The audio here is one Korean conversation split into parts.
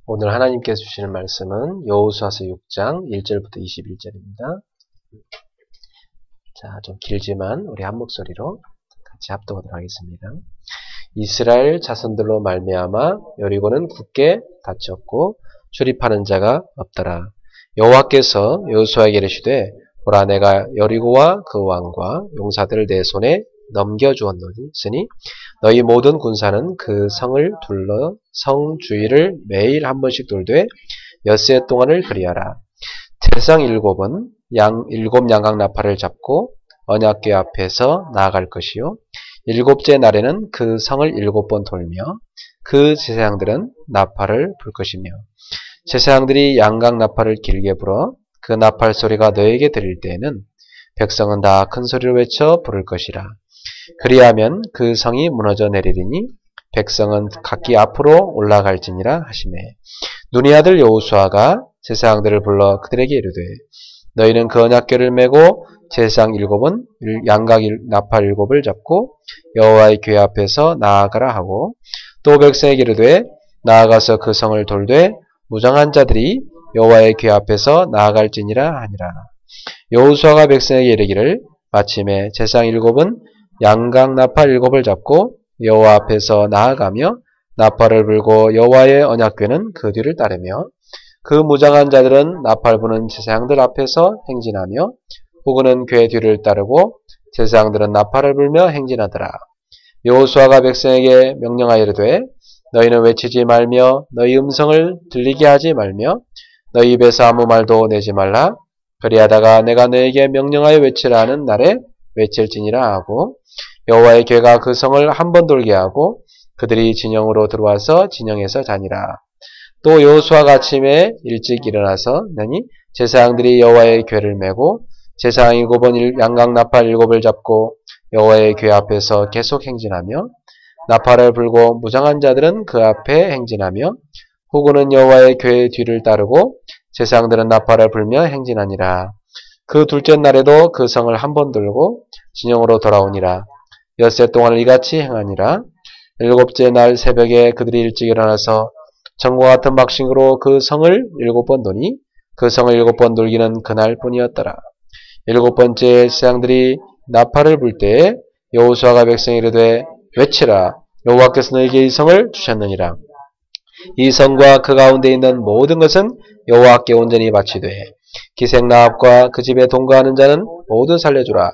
오늘 하나님께서 주시는 말씀은 여호수아서 6장 1절부터 21절입니다. 자, 좀 길지만 우리 한 목소리로 같이 합독하도록 하겠습니다. 이스라엘 자손들로 말미암아 여리고는 굳게 닫혔고 출입하는 자가 없더라. 여호와께서 여호수아에게 이르시되 보라, 내가 여리고와 그 왕과 용사들을 내 손에 넘겨주었으니 너희 모든 군사는 그 성을 둘러 성 주위를 매일 한 번씩 돌되 엿새 동안을 그리하라. 태상 일곱은 일곱 양각 나팔을 잡고 언약궤 앞에서 나아갈 것이요, 일곱째 날에는 그 성을 일곱 번 돌며 그 제사장들은 나팔을 불 것이며, 제사장들이 양각 나팔을 길게 불어 그 나팔 소리가 너에게 들릴 때에는 백성은 다 큰 소리로 외쳐 부를 것이라. 그리하면 그 성이 무너져 내리리니 백성은 각기 앞으로 올라갈지니라 하시매, 눈의 아들 여호수아가 제사장들을 불러 그들에게 이르되 너희는 그 언약궤를 메고 제사장 일곱은 양각 나팔 일곱을 잡고 여호와의 궤 앞에서 나아가라 하고, 또 백성에게 이르되 나아가서 그 성을 돌되 무장한 자들이 여호와의 궤 앞에서 나아갈지니라 하니라. 여호수아가 백성에게 이르기를 마침에 제사장 일곱은 양각 나팔 일곱을 잡고 여호와 앞에서 나아가며 나팔을 불고 여호와의 언약궤는 그 뒤를 따르며 그 무장한 자들은 나팔 부는 제사장들 앞에서 행진하며 후군은 궤 뒤를 따르고 제사장들은 나팔을 불며 행진하더라. 여호수아가 백성에게 명령하여 이르되 너희는 외치지 말며 너희 음성을 들리게 하지 말며 너희 입에서 아무 말도 내지 말라. 그리하다가 내가 너에게 명령하여 외치라 하는 날에 외칠지니라 하고, 여호와의 궤가 그 성을 한 번 돌게 하고 그들이 진영으로 들어와서 진영에서 자니라. 또 여호수아가 아침에 일찍 일어나서 너니 제사장들이 여호와의 궤를 메고 제사장 일곱은 양각 나팔 일곱을 잡고 여호와의 궤 앞에서 계속 행진하며 나팔을 불고 무장한 자들은 그 앞에 행진하며 후군은 여호와의 궤 뒤를 따르고 제사장들은 나팔을 불며 행진하니라. 그 둘째 날에도 그 성을 한 번 돌고 진영으로 돌아오니라. 엿새 동안을 이같이 행하니라. 일곱째 날 새벽에 그들이 일찍 일어나서 전과 같은 박싱으로 그 성을 일곱 번 도니 그 성을 일곱 번 돌기는 그날뿐이었더라. 일곱 번째 제사장들이 나팔을 불 때에 여호수아가 백성에 이르되 외치라, 여호와께서 너에게 이 성을 주셨느니라. 이 성과 그 가운데 있는 모든 것은 여호와께 온전히 바치되 기생나합과 그 집에 동거하는 자는 모두 살려주라.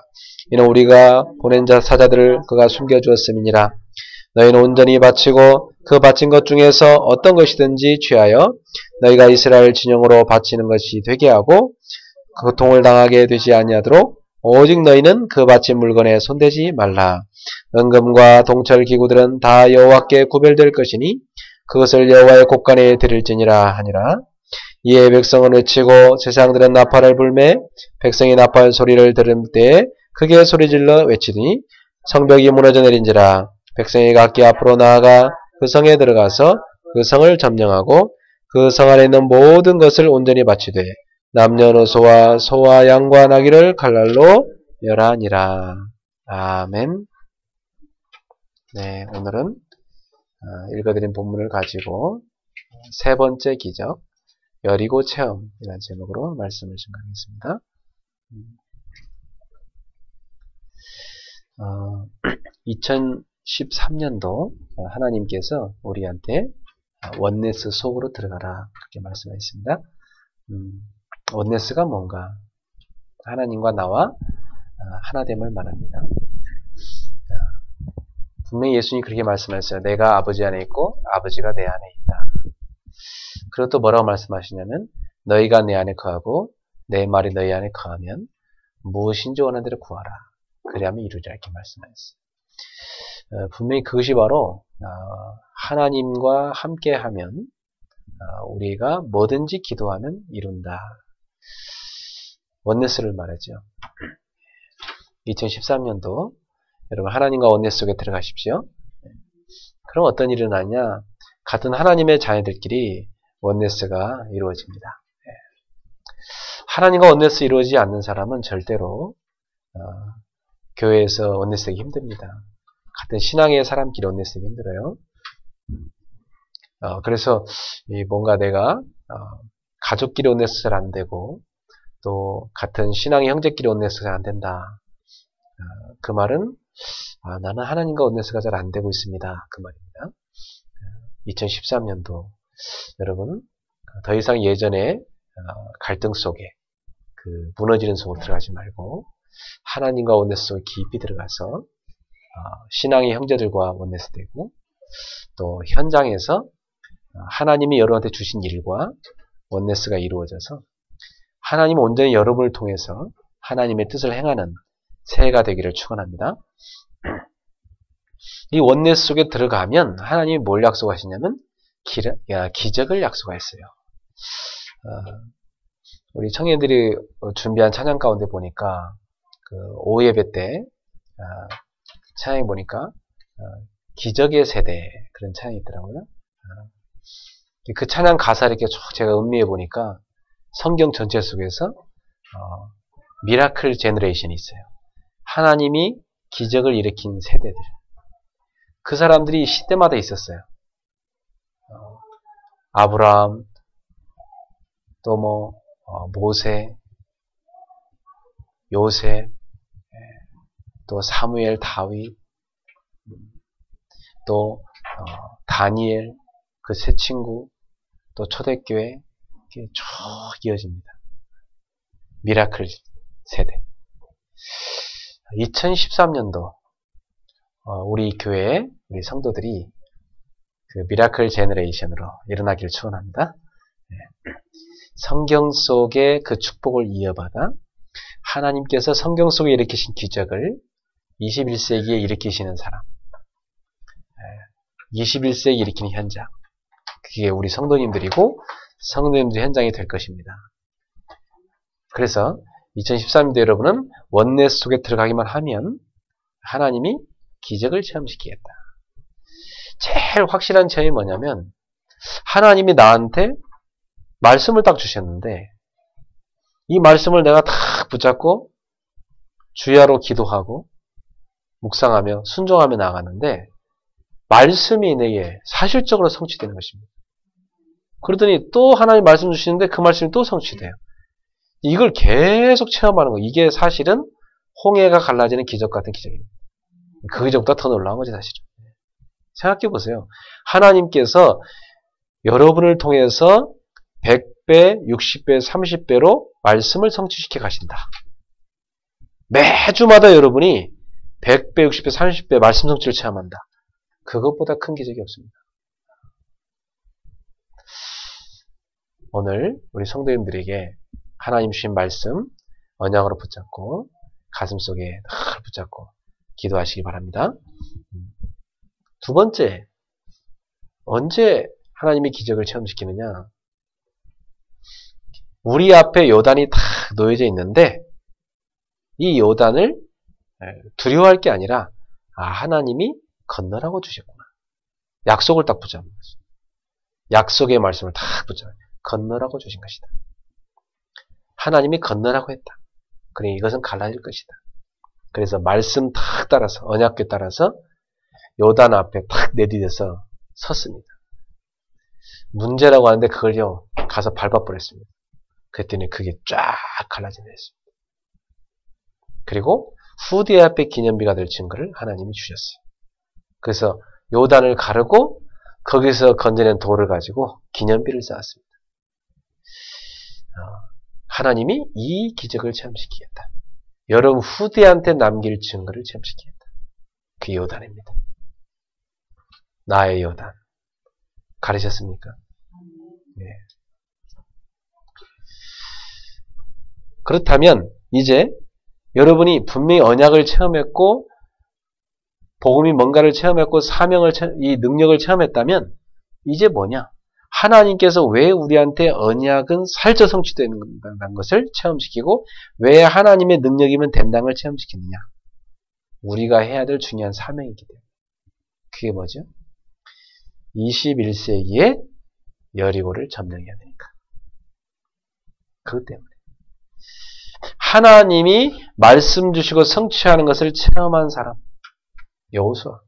이는 우리가 보낸 사자들을 그가 숨겨주었음이니라. 너희는 온전히 바치고 그 바친 것 중에서 어떤 것이든지 취하여 너희가 이스라엘 진영으로 바치는 것이 되게 하고 고통을 당하게 되지 아니하도록 오직 너희는 그 바친 물건에 손대지 말라. 은금과 동철 기구들은 다 여호와께 구별될 것이니 그것을 여호와의 곳간에 드릴지니라 하니라. 이에 백성은 외치고 제사장들은 나팔을 불매 백성이 나팔 소리를 들을 때에 크게 소리질러 외치더니 성벽이 무너져 내린지라. 백성이 각기 앞으로 나아가 그 성에 들어가서 그 성을 점령하고 그 성 안에 있는 모든 것을 온전히 바치되 남녀노소와 소와 양과 나귀를 칼날로 멸하니라. 아멘. 네, 오늘은 읽어드린 본문을 가지고 세 번째 기적, 여리고 체험이라는 제목으로 말씀을 증가하겠습니다. 2013년도 하나님께서 우리한테 원네스 속으로 들어가라 그렇게 말씀하셨습니다. 원네스가 뭔가? 하나님과 나와 하나됨을 말합니다. 분명히 예수님이 그렇게 말씀하셨어요. 내가 아버지 안에 있고 아버지가 내 안에 있다. 그리고 또 뭐라고 말씀하시냐면 너희가 내 안에 거하고 내 말이 너희 안에 거하면 무엇인지 원하는 대로 구하라. 그리하면 이루리라 이렇게 말씀하셨어요. 분명히 그것이 바로 하나님과 함께하면 우리가 뭐든지 기도하면 이룬다. 원네스를 말하죠. 2013년도 여러분 하나님과 원네스 속에 들어가십시오. 그럼 어떤 일이 일어나냐? 같은 하나님의 자녀들끼리 원네스가 이루어집니다. 하나님과 원네스 이루어지지 않는 사람은 절대로 교회에서 원네스하기 힘듭니다. 같은 신앙의 사람끼리 원네스하기 힘들어요. 그래서 뭔가 내가 가족끼리 온네스 잘 안 되고 또 같은 신앙의 형제끼리 온네스 잘 안 된다. 그 말은 나는 하나님과 온네스가 잘 안 되고 있습니다. 그 말입니다. 2013년도 여러분 더 이상 예전에 갈등 속에 무너지는 속으로 들어가지 말고 하나님과 온네스 속에 깊이 들어가서 신앙의 형제들과 온네스 되고 또 현장에서 하나님이 여러분한테 주신 일과 온네스가 이루어져서 하나님은 온전히 여러분을 통해서 하나님의 뜻을 행하는 새해가 되기를 축원합니다. 이 원네스 속에 들어가면 하나님이 뭘 약속하시냐면 기적을 약속하셨어요. 우리 청년들이 준비한 찬양 가운데 보니까 오후 예배 때 찬양에 보니까 기적의 세대 그런 찬양이 있더라고요. 그 찬양 가사 이렇게 쭉 제가 음미해 보니까 성경 전체 속에서 미라클 제너레이션이 있어요. 하나님이 기적을 일으킨 세대들. 그 사람들이 시대마다 있었어요. 아브라함, 또 모세, 요셉, 또 사무엘, 다윗, 또 다니엘, 그 세 친구, 또 초대교회 이렇게 쭉 이어집니다. 미라클 세대. 2013년도 우리 교회 우리 성도들이 그 미라클 제너레이션으로 일어나기를 축원합니다. 성경 속의 그 축복을 이어받아 하나님께서 성경 속에 일으키신 기적을 21세기에 일으키시는 사람, 21세기 일으키는 현장, 그게 우리 성도님들이고 성도님들의 현장이 될 것입니다. 그래서 2013년도 여러분은 원네스 속에 들어가기만 하면 하나님이 기적을 체험시키겠다. 제일 확실한 체험이 뭐냐면 하나님이 나한테 말씀을 딱 주셨는데 이 말씀을 내가 다 붙잡고 주야로 기도하고 묵상하며 순종하며 나가는데 말씀이 내게 사실적으로 성취되는 것입니다. 그러더니 또 하나님 말씀 주시는데 그 말씀이 또 성취돼요. 이걸 계속 체험하는 거. 이게 사실은 홍해가 갈라지는 기적 같은 기적입니다. 그 기적보다 더 놀라운 거지 사실은. 생각해 보세요. 하나님께서 여러분을 통해서 100배, 60배, 30배로 말씀을 성취시켜 가신다. 매주마다 여러분이 100배, 60배, 30배 말씀 성취를 체험한다. 그것보다 큰 기적이 없습니다. 오늘 우리 성도님들에게 하나님 주신 말씀 언약으로 붙잡고 가슴속에 늘 붙잡고 기도하시기 바랍니다. 두 번째, 언제 하나님의 기적을 체험시키느냐? 우리 앞에 요단이 다 놓여져 있는데 이 요단을 두려워할 게 아니라 하나님이 건너라고 주셨구나. 약속을 딱 붙잡는 거죠. 약속의 말씀을 딱 붙잡아요. 건너라고 주신 것이다. 하나님이 건너라고 했다. 그러니 이것은 갈라질 것이다. 그래서 말씀 탁 따라서 언약궤 따라서 요단 앞에 탁 내디뎌서 섰습니다. 문제라고 하는데 그걸요 가서 밟아버렸습니다. 그랬더니 그게 쫙 갈라지게 됐습니다. 그리고 후대 앞에 기념비가 될 증거를 하나님이 주셨어요. 그래서 요단을 가르고 거기서 건져낸 돌을 가지고 기념비를 쌓았습니다. 하나님이 이 기적을 체험시키겠다. 여러분 후대한테 남길 증거를 체험시키겠다. 그게 요단입니다. 나의 요단. 가르쳤습니까? 네. 그렇다면 이제 여러분이 분명히 언약을 체험했고 복음이 뭔가를 체험했고 이 능력을 체험했다면 이제 뭐냐? 하나님께서 왜 우리한테 언약은 살쪄 성취되는 것을 체험시키고 왜 하나님의 능력이면 된다는 걸 체험시키느냐? 우리가 해야 될 중요한 사명이기 때문에. 그게 뭐죠? 21세기에 여리고를 점령해야 되니까. 그것 때문에. 하나님이 말씀 주시고 성취하는 것을 체험한 사람. 여호수아.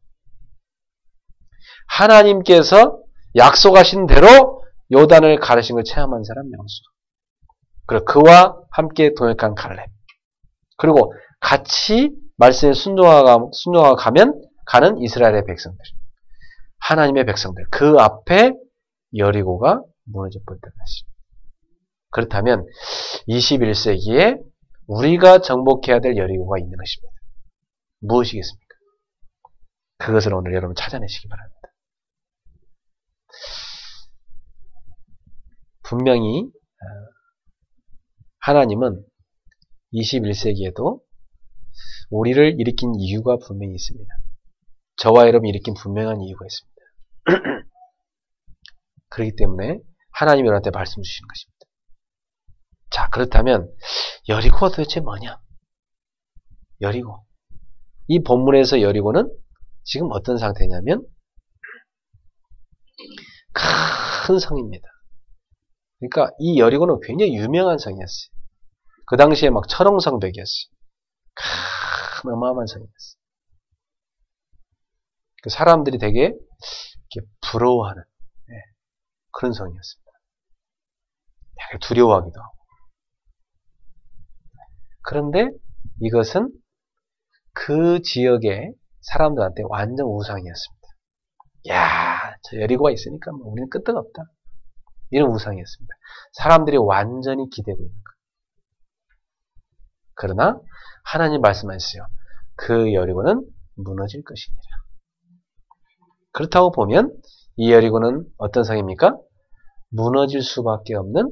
하나님께서 약속하신 대로 요단을 가르신 걸 체험한 사람 여호수아. 그리고 그와 함께 동역한 갈렙. 그리고 같이 말씀에 순종하가 가는 이스라엘의 백성들. 하나님의 백성들. 그 앞에 여리고가 무너져 버렸다는 것입니다. 그렇다면 21세기에 우리가 정복해야 될 여리고가 있는 것입니다. 무엇이겠습니까? 그것을 오늘 여러분 찾아내시기 바랍니다. 분명히 하나님은 21세기에도 우리를 일으킨 이유가 분명히 있습니다. 저와 여러분 일으킨 분명한 이유가 있습니다. 그렇기 때문에 하나님이 우리한테 말씀 주시는 것입니다. 자, 그렇다면 여리고가 도대체 뭐냐? 여리고. 이 본문에서 여리고는 지금 어떤 상태냐면 큰 성입니다. 그러니까 이 여리고는 굉장히 유명한 성이었어요. 그 당시에 막 철옹성벽이었어요. 큰 어마어마한 성이었어요. 그 사람들이 되게 이렇게 부러워하는 그런 성이었습니다. 되게 두려워하기도 하고. 그런데 이것은 그 지역의 사람들한테 완전 우상이었습니다. 야, 저 여리고가 있으니까 뭐 우리는 끄떡없다. 이런 우상이었습니다. 사람들이 완전히 기대고 있는 것. 그러나 하나님 말씀하셨어요. 그 여리고는 무너질 것이니라. 그렇다고 보면 이 여리고는 어떤 성입니까? 무너질 수밖에 없는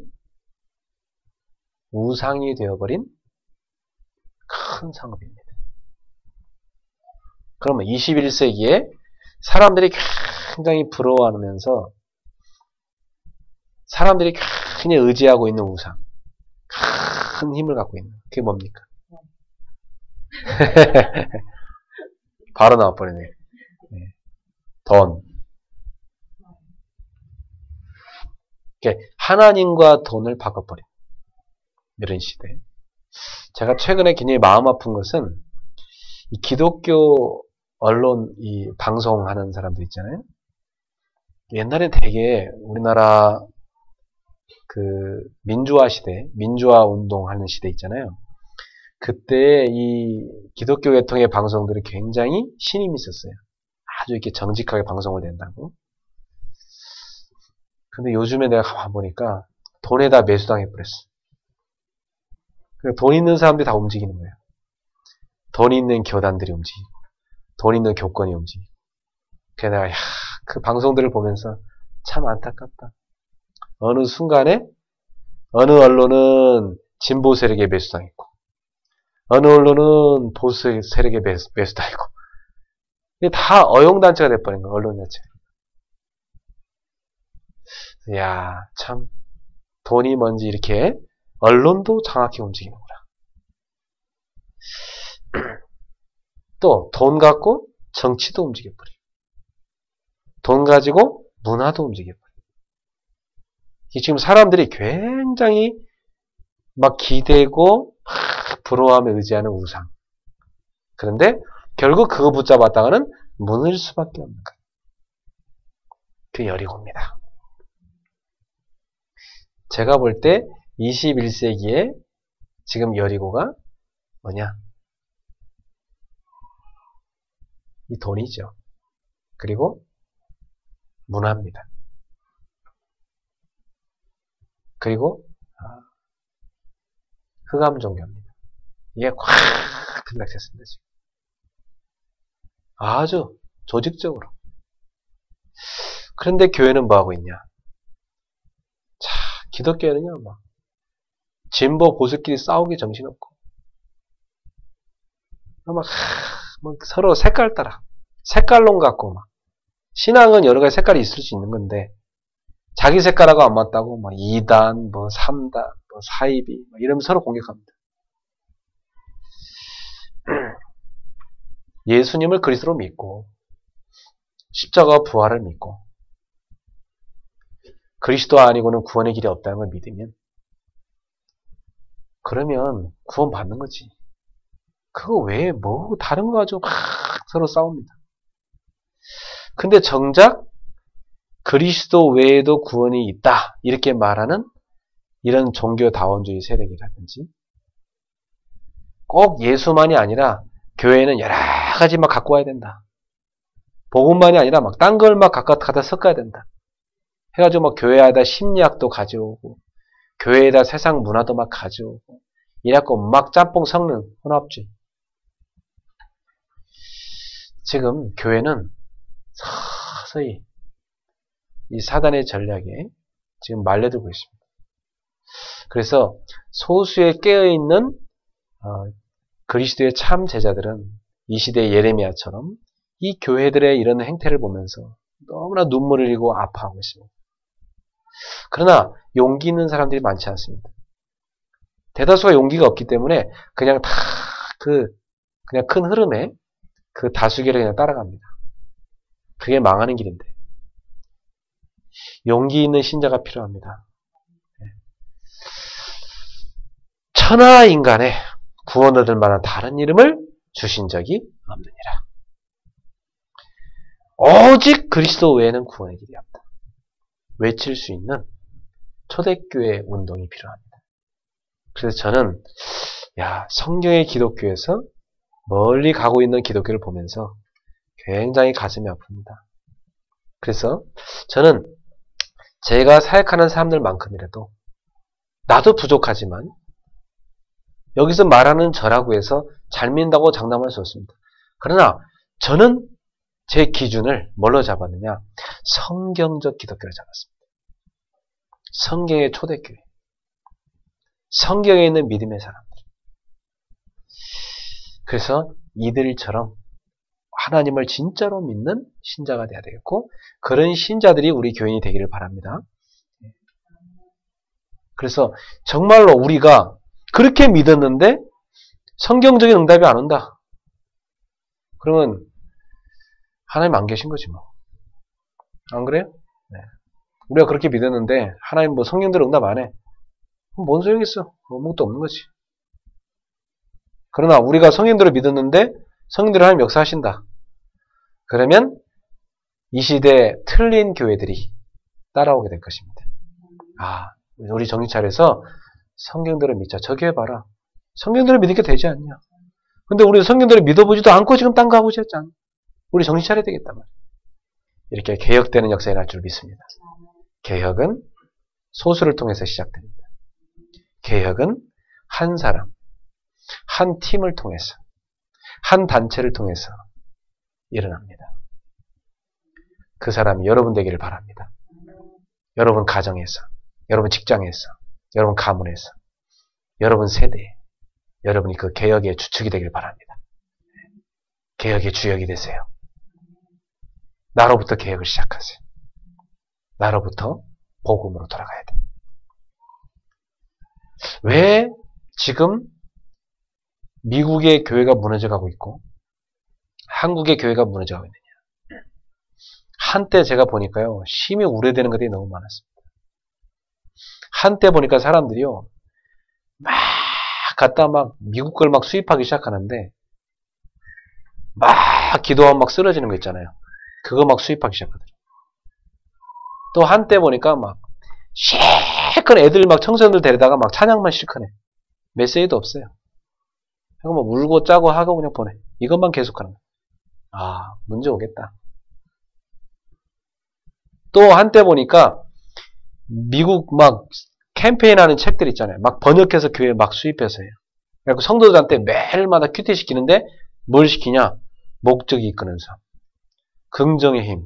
우상이 되어버린 큰 성읍입니다. 그러면 21세기에 사람들이 굉장히 부러워하면서 사람들이 굉장히 의지하고 있는 우상, 큰 힘을 갖고 있는 그게 뭡니까? 바로 나와버리네. 돈. 하나님과 돈을 바꿔버린 이런 시대. 제가 최근에 굉장히 마음 아픈 것은 이 기독교 언론 이 방송하는 사람들 있잖아요. 옛날에 되게 우리나라 그 민주화 시대, 민주화 운동하는 시대 있잖아요. 그때 이 기독교 계통의 방송들이 굉장히 신임이 있었어요. 아주 이렇게 정직하게 방송을 낸다고. 근데 요즘에 내가 가만 보니까 돈에 다 매수당해 버렸어. 돈 있는 사람들이 다 움직이는 거예요. 돈 있는 교단들이 움직이고, 돈 있는 교권이 움직이고. 그래서 내가 그 방송들을 보면서 참 안타깝다. 어느 순간에 어느 언론은 진보 세력에 매수당했고, 어느 언론은 보수 세력에 매수당했고, 다 어용단체가 돼버린 거예요. 언론 자체가. 야, 참 돈이 뭔지 이렇게 언론도 정확히 움직이는구나. 또 돈 갖고 정치도 움직여버려요. 돈 가지고 문화도 움직여버려요. 지금 사람들이 굉장히 막 기대고 부러워하며 의지하는 우상. 그런데 결국 그거 붙잡았다가는 무너질 수밖에 없는 거예요. 그 여리고입니다. 제가 볼 때 21세기에 지금 여리고가 뭐냐? 이 돈이죠. 그리고 문화입니다. 그리고 흑암 종교입니다. 이게 꽉 들락했습니다. 지금. 아주 조직적으로. 그런데 교회는 뭐하고 있냐? 자, 기독교회는요, 막 진보 보수끼리 싸우기 정신없고 막 서로 색깔 따라 색깔론 갖고 막 신앙은 여러 가지 색깔이 있을 수 있는 건데 자기 색깔하고 안 맞다고 막 2단, 뭐 3단, 뭐 사이비 이러면서 서로 공격합니다. 예수님을 그리스도로 믿고 십자가와 부활을 믿고 그리스도 아니고는 구원의 길이 없다는 걸 믿으면 그러면 구원 받는 거지. 그거 외에 뭐 다른 거 가지고 막 서로 싸웁니다. 근데 정작 그리스도 외에도 구원이 있다. 이렇게 말하는 이런 종교다원주의 세력이라든지 꼭 예수만이 아니라 교회는 여러 가지 막 갖고 와야 된다. 복음만이 아니라 막 딴 걸 막 갖다 섞어야 된다. 해가지고 막 교회에다 심리학도 가져오고 교회에다 세상 문화도 막 가져오고 이래갖고 막 짬뽕 섞는 혼합주의. 지금 교회는 서서히 이 사단의 전략에 지금 말려들고 있습니다. 그래서 소수의 깨어있는 그리스도의 참 제자들은 이 시대의 예레미야처럼 이 교회들의 이런 행태를 보면서 너무나 눈물을 흘리고 아파하고 있습니다. 그러나 용기 있는 사람들이 많지 않습니다. 대다수가 용기가 없기 때문에 그냥 다 그냥 큰 흐름에 그 다수결에 그냥 따라갑니다. 그게 망하는 길인데 용기 있는 신자가 필요합니다. 천하 인간에 구원 얻을 만한 다른 이름을 주신 적이 없느니라. 오직 그리스도 외에는 구원의 길이 없다. 외칠 수 있는 초대교회 운동이 필요합니다. 그래서 저는 성경의 기독교에서 멀리 가고 있는 기독교를 보면서 굉장히 가슴이 아픕니다. 그래서 저는 제가 사역하는 사람들만큼이라도 나도 부족하지만 여기서 말하는 저라고 해서 잘 믿는다고 장담할 수 없습니다. 그러나 저는 제 기준을 뭘로 잡았느냐? 성경적 기독교를 잡았습니다. 성경의 초대교회. 성경에 있는 믿음의 사람들. 그래서 이들처럼 하나님을 진짜로 믿는 신자가 돼야 되겠고 그런 신자들이 우리 교인이 되기를 바랍니다. 그래서 정말로 우리가 그렇게 믿었는데 성경적인 응답이 안 온다. 그러면 하나님 안 계신 거지 뭐. 안 그래요? 네. 우리가 그렇게 믿었는데 하나님 뭐 성경대로 응답 안 해. 그럼 뭔 소용있어? 아무것도 없는 거지. 그러나 우리가 성경대로 믿었는데 성경대로 하나님 역사하신다. 그러면 이 시대에 틀린 교회들이 따라오게 될 것입니다. 우리 정신 차려서 성경대로 믿자. 저기 해봐라. 성경대로 믿는 게 되지 않냐. 근데 우리 성경대로 믿어보지도 않고 지금 딴 거 하고 있잖아. 우리 정신 차려야 되겠단 말이야. 이렇게 개혁되는 역사가 일어날 줄 믿습니다. 개혁은 소수를 통해서 시작됩니다. 개혁은 한 사람, 한 팀을 통해서, 한 단체를 통해서 일어납니다. 그 사람이 여러분 되기를 바랍니다. 여러분 가정에서, 여러분 직장에서, 여러분 가문에서, 여러분 세대에 여러분이 그 개혁의 주축이 되길 바랍니다. 개혁의 주역이 되세요. 나로부터 개혁을 시작하세요. 나로부터 복음으로 돌아가야 돼요. 왜 지금 미국의 교회가 무너져가고 있고 한국의 교회가 무너져가고 있느냐. 한때 제가 보니까요. 심히 우려되는 것들이 너무 많았습니다. 한때 보니까 사람들이요. 막 갖다 막 미국 걸 막 수입하기 시작하는데 막 기도하면 막 쓰러지는 거 있잖아요. 그거 막 수입하기 시작하더라고요. 또 한때 보니까 막 실컷 애들 막 청소년들 데려다가 막 찬양만 실컷 해. 메시지도 없어요. 그거 뭐 울고 짜고 하고 그냥 보내. 이것만 계속하는 거야. 문제 오겠다. 또 한때 보니까 미국 막 캠페인하는 책들 있잖아요. 막 번역해서 교회에 막 수입해서 해요. 그래서 성도들한테 매일마다 큐티 시키는데 뭘 시키냐? 목적이 이끄는 삶. 긍정의 힘.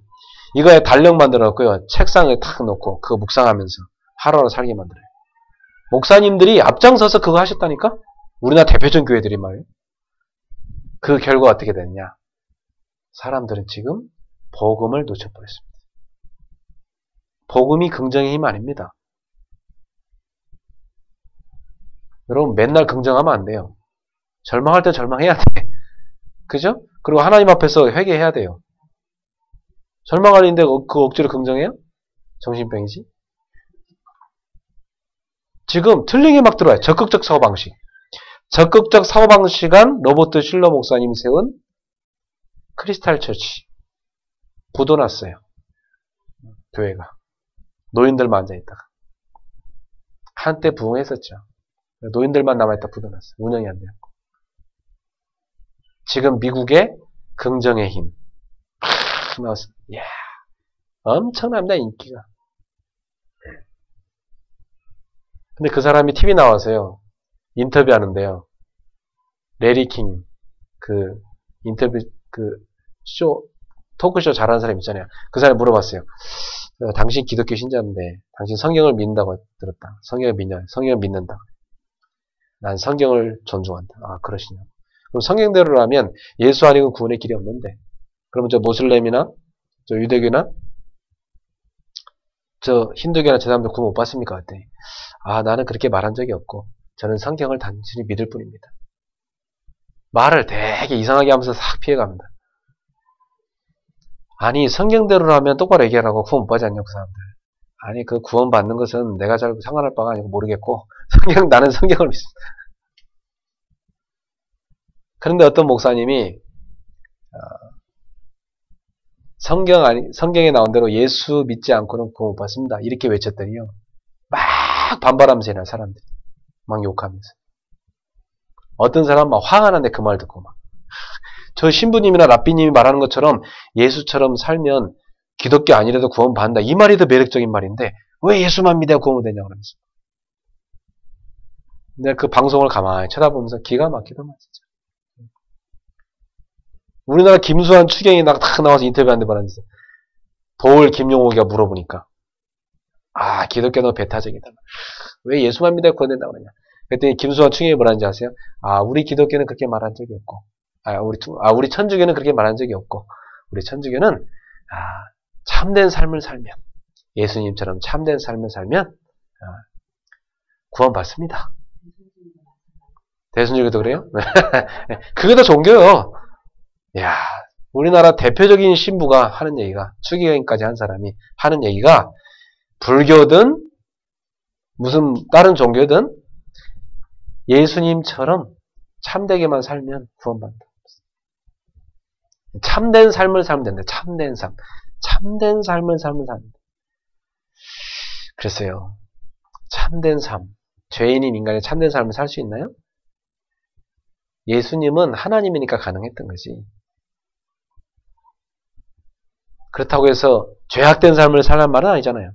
이거에 달력 만들어갖고요. 책상에 탁 놓고 그거 묵상하면서 하루하루 살게 만들어요. 목사님들이 앞장서서 그거 하셨다니까? 우리나라 대표적 교회들이 말이에요. 그 결과 어떻게 됐냐? 사람들은 지금 복음을 놓쳐버렸습니다. 복음이 긍정의 힘 아닙니다. 여러분 맨날 긍정하면 안 돼요. 절망할 때 절망해야 돼. 그죠? 그리고 하나님 앞에서 회개해야 돼요. 절망하는데 그 억지로 긍정해요? 정신병이지. 지금 틀린 게 막 들어와요. 적극적 사고방식. 적극적 사고방식은 로버트 실러 목사님 세운 크리스탈 처치. 부도났어요. 교회가. 노인들만 앉아있다가. 한때 부흥했었죠. 노인들만 남아있다 부도났어요. 운영이 안 되었고. 지금 미국의 긍정의 힘. 나왔어. 이야, 엄청납니다, 인기가. 근데 그 사람이 TV 나와서요, 인터뷰 하는데요. 레리 킹, 인터뷰, 토크쇼 잘하는 사람 있잖아요. 그 사람이 물어봤어요. 당신 기독교 신자인데, 당신 성경을 믿는다고 들었다. 성경을 믿냐? 성경을 믿는다. 난 성경을 존중한다. 아, 그러시냐. 그럼 성경대로라면 예수 아니고 구원의 길이 없는데, 그러면 저 모슬렘이나, 저 유대교나, 저 힌두교나 저 사람들 구원 못 받습니까? 그랬더니, 아, 나는 그렇게 말한 적이 없고, 저는 성경을 단순히 믿을 뿐입니다. 말을 되게 이상하게 하면서 싹 피해갑니다. 아니, 성경대로라면 똑바로 얘기하라고 구원 못 받지 않냐고, 그 사람들. 아니, 그 구원 받는 것은 내가 잘 상관할 바가 아니고 모르겠고, 나는 성경을 믿습니다. 그런데 어떤 목사님이, 성경에 나온 대로 예수 믿지 않고는 구원 못 받습니다. 이렇게 외쳤더니요. 막 반발하면서 해요, 사람들이. 막 욕하면서. 어떤 사람은 막 화가 나는데 그 말 듣고 막. 저 신부님이나 랍비님이 말하는 것처럼 예수처럼 살면 기독교 아니라도 구원 받는다. 이 말이 더 매력적인 말인데 왜 예수만 믿어야 구원 되냐고 그러면서. 근데 그 방송을 가만히 쳐다보면서 기가 막히더만 진짜. 우리나라 김수환 추경이 딱 나와서 인터뷰하는데 말하면서 도울 김용옥이가 물어보니까 아, 기독교는 배타적이다. 왜 예수만 믿어야 구원 된다고 그러냐. 그랬더니 김수환 추경이 뭐라는지 아세요? 아, 우리 기독교는 그렇게 말한 적이 없고 우리 천주교는 그렇게 말한 적이 없고, 우리 천주교는, 참된 삶을 살면, 예수님처럼 참된 삶을 살면, 구원받습니다. 대순주교도 그래요? 그게 더 종교요. 야, 우리나라 대표적인 신부가 하는 얘기가, 추기경까지 한 사람이 하는 얘기가, 불교든, 무슨 다른 종교든, 예수님처럼 참되게만 살면 구원받는다. 참된 삶을 살면 된다. 참된 삶. 참된 삶을 살면 된다. 그랬어요. 참된 삶. 죄인인 인간이 참된 삶을 살 수 있나요? 예수님은 하나님이니까 가능했던 거지. 그렇다고 해서 죄악된 삶을 살란 말은 아니잖아요.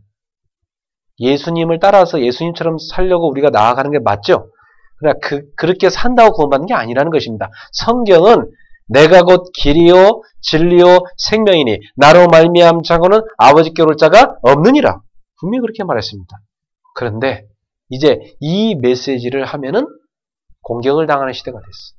예수님을 따라서 예수님처럼 살려고 우리가 나아가는 게 맞죠? 그러나 그렇게 산다고 구원받는 게 아니라는 것입니다. 성경은 내가 곧 길이요 진리요 생명이니 나로 말미암 자고는 아버지께 올 자가 없느니라. 분명히 그렇게 말했습니다. 그런데 이제 이 메시지를 하면은 공격을 당하는 시대가 됐어.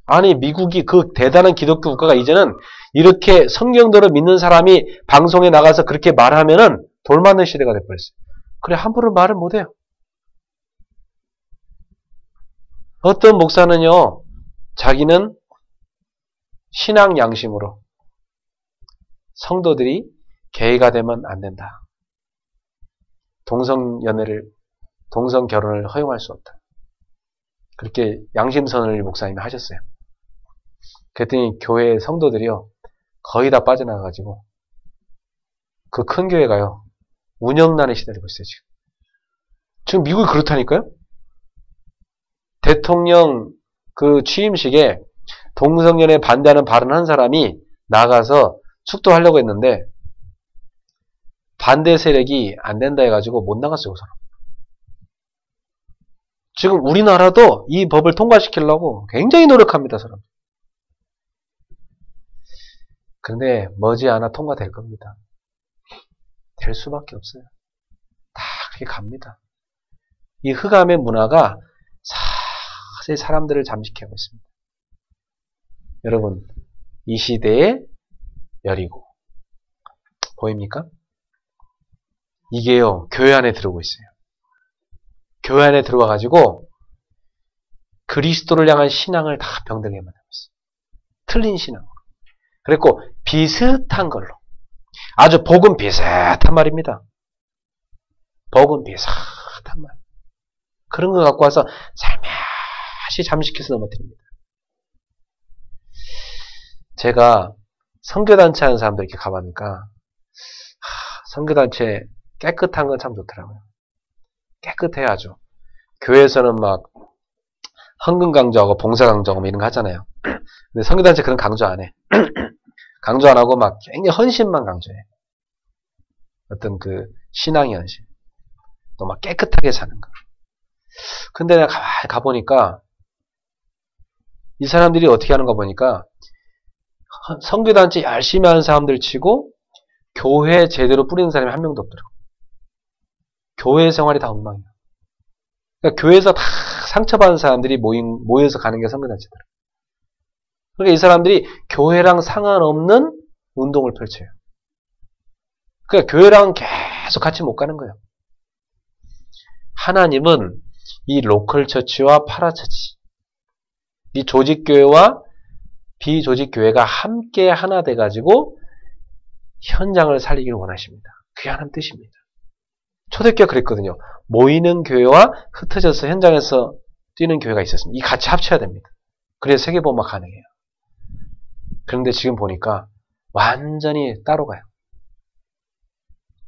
아니 미국이 그 대단한 기독교 국가가 이제는 이렇게 성경대로 믿는 사람이 방송에 나가서 그렇게 말하면은 돌 맞는 시대가 돼버렸어요. 그래 함부로 말을 못해요. 어떤 목사는요 자기는 신앙 양심으로 성도들이 게이가 되면 안 된다. 동성 결혼을 허용할 수 없다. 그렇게 양심선을 목사님이 하셨어요. 그랬더니 교회 성도들이요 거의 다 빠져나가가지고 그 큰 교회가요 운영난의 시대를 보시죠 지금. 지금 미국이 그렇다니까요. 대통령 그 취임식에 동성연애 반대하는 발언한 사람이 나가서 축도하려고 했는데 반대 세력이 안 된다 해가지고 못 나갔어요. 그 사람. 지금 우리나라도 이 법을 통과시키려고 굉장히 노력합니다. 사람. 그런데 머지않아 통과될 겁니다. 될 수밖에 없어요. 다 그렇게 갑니다. 이 흑암의 문화가 사실 사람들을 잠식하고 있습니다. 여러분, 이 시대에 여리고 보입니까? 이게요, 교회 안에 들어오고 있어요. 교회 안에 들어와가지고 그리스도를 향한 신앙을 다 병들게 만들고 있어요. 틀린 신앙. 그랬고 비슷한 걸로 아주 복음 비슷한 말입니다. 복음 비슷한 말. 그런 거 갖고 와서 살며시 잠식해서 넘어뜨립니다. 제가 선교단체 하는 사람들 이렇게 가보니까 선교단체 깨끗한 건 참 좋더라고요. 깨끗해야죠. 교회에서는 막 헌금 강조하고 봉사 강조하고 이런 거 하잖아요. 근데 선교단체 그런 강조 안 해. 강조 안 하고 막 굉장히 헌신만 강조해. 어떤 그 신앙의 헌신. 또 막 깨끗하게 사는 거. 근데 내가 가보니까 이 사람들이 어떻게 하는가 보니까 선교단체 열심히 하는 사람들 치고 교회 제대로 뿌리는 사람이 한 명도 없더라고. 교회 생활이 다 엉망이야. 그러니까 교회에서 다 상처받은 사람들이 모여서 가는 게 선교단체더라고. 그러니까 이 사람들이 교회랑 상관없는 운동을 펼쳐요. 그러니까 교회랑 계속 같이 못 가는 거예요. 하나님은 이 로컬 처치와 파라처치, 이 조직교회와 비조직교회가 함께 하나 돼가지고 현장을 살리기를 원하십니다. 그게 하나님 뜻입니다. 초대교회가 그랬거든요. 모이는 교회와 흩어져서 현장에서 뛰는 교회가 있었습니다. 이 같이 합쳐야 됩니다. 그래서 세계보험화 가능해요. 그런데 지금 보니까 완전히 따로 가요.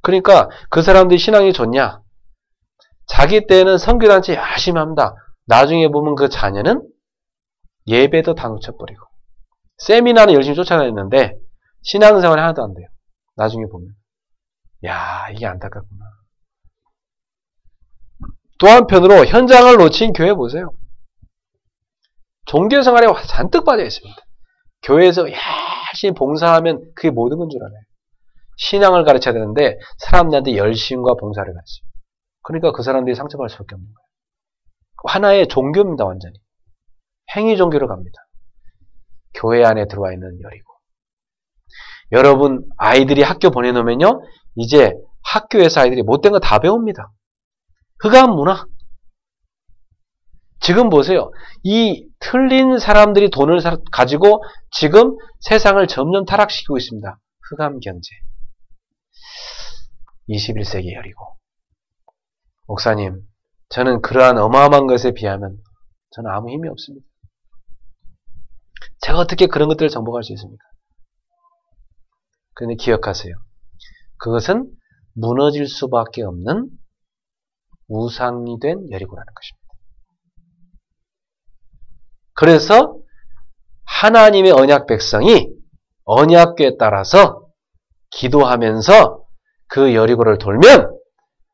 그러니까 그 사람들이 신앙이 좋냐? 자기 때는 선교단체 열심히 합니다. 나중에 보면 그 자녀는 예배도 다 놓쳐버리고 세미나는 열심히 쫓아다녔는데 신앙생활이 하나도 안 돼요. 나중에 보면. 야, 이게 안타깝구나. 또 한편으로 현장을 놓친 교회 보세요. 종교생활에 잔뜩 빠져 있습니다. 교회에서 열심히 봉사하면 그게 모든 건 줄 알아요. 신앙을 가르쳐야 되는데 사람들한테 열심과 봉사를 가르쳐요. 그러니까 그 사람들이 상처받을 수밖에 없는 거예요. 하나의 종교입니다. 완전히. 행위 종교로 갑니다. 교회 안에 들어와 있는 열이고. 여러분 아이들이 학교 보내놓으면요. 이제 학교에서 아이들이 못된 거 다 배웁니다. 흑암 문화. 지금 보세요. 이 틀린 사람들이 돈을 가지고 지금 세상을 점점 타락시키고 있습니다. 흑암 경제. 21세기 열이고. 목사님, 저는 그러한 어마어마한 것에 비하면 저는 아무 힘이 없습니다. 제가 어떻게 그런 것들을 정복할 수 있습니까? 그런데 기억하세요. 그것은 무너질 수밖에 없는 우상이 된 여리고라는 것입니다. 그래서 하나님의 언약 백성이 언약궤에 따라서 기도하면서 그 여리고를 돌면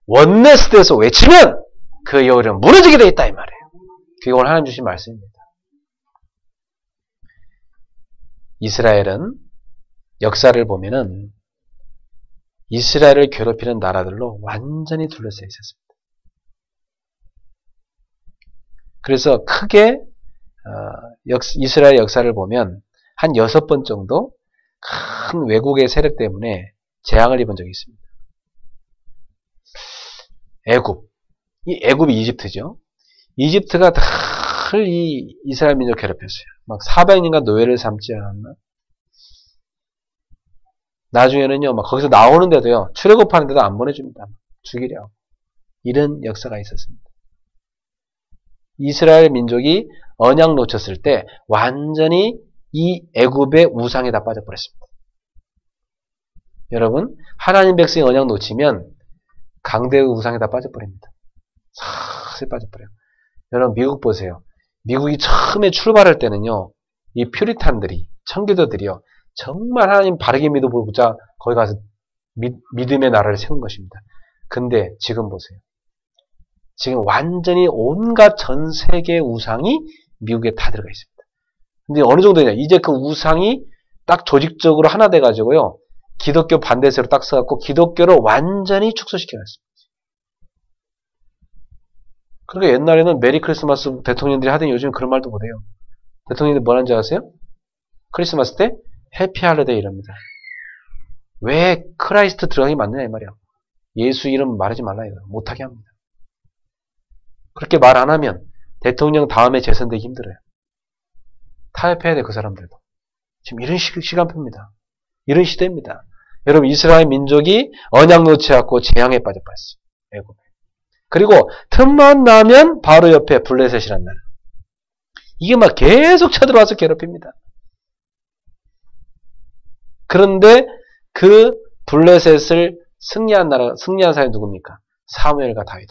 원네스에서 외치면 그 여리고는 무너지게 되어 있다 이 말이에요. 그게 오늘 하나님 주신 말씀입니다. 이스라엘은 역사를 보면은 이스라엘을 괴롭히는 나라들로 완전히 둘러싸여 있었습니다. 그래서 크게 이스라엘 역사를 보면 한 6번 정도 큰 외국의 세력 때문에 재앙을 입은 적이 있습니다. 이 애굽이 이집트죠. 이집트가 늘 이 이스라엘 민족 괴롭혔어요. 막 400년간 노예를 삼지 않았나? 나중에는요, 막 거기서 나오는데도요, 출애굽하는데도 안 보내줍니다. 죽이려고. 이런 역사가 있었습니다. 이스라엘 민족이 언약 놓쳤을 때 완전히 이 애굽의 우상에 다 빠져버렸습니다. 여러분, 하나님 백성이 언약 놓치면 강대의 우상에 다 빠져버립니다. 사슬 빠져버려요. 여러분, 미국 보세요. 미국이 처음에 출발할 때는요, 이 퓨리탄들이, 청교도들이요, 정말 하나님 바르게 믿어보자 거기 가서 믿음의 나라를 세운 것입니다. 근데 지금 보세요. 지금 완전히 온갖 전 세계 우상이 미국에 다 들어가 있습니다. 근데 어느 정도냐? 이제 그 우상이 딱 조직적으로 하나 돼가지고요, 기독교 반대세로 딱 써갖고 기독교를 완전히 축소시켜놨습니다. 그러니까 옛날에는 메리 크리스마스 대통령들이 하더니 요즘 그런 말도 못해요. 대통령들이 뭐 하는지 아세요? 크리스마스 때 해피 할리데이 이럽니다. 왜 크라이스트 들어가기 맞느냐 이 말이야. 예수 이름 말하지 말라 이거. 못하게 합니다. 그렇게 말 안 하면 대통령 다음에 재선되기 힘들어요. 타협해야 돼 그 사람들도. 지금 이런 시간표입니다. 이런 시대입니다. 여러분 이스라엘 민족이 언약 놓지 않고 재앙에 빠져버렸어요. 애굽에. 그리고 틈만 나면 바로 옆에 블레셋이라는 나라. 이게 막 계속 쳐들어와서 괴롭힙니다. 그런데 그 블레셋을 승리한 사람이 누굽니까? 사무엘과 다윗.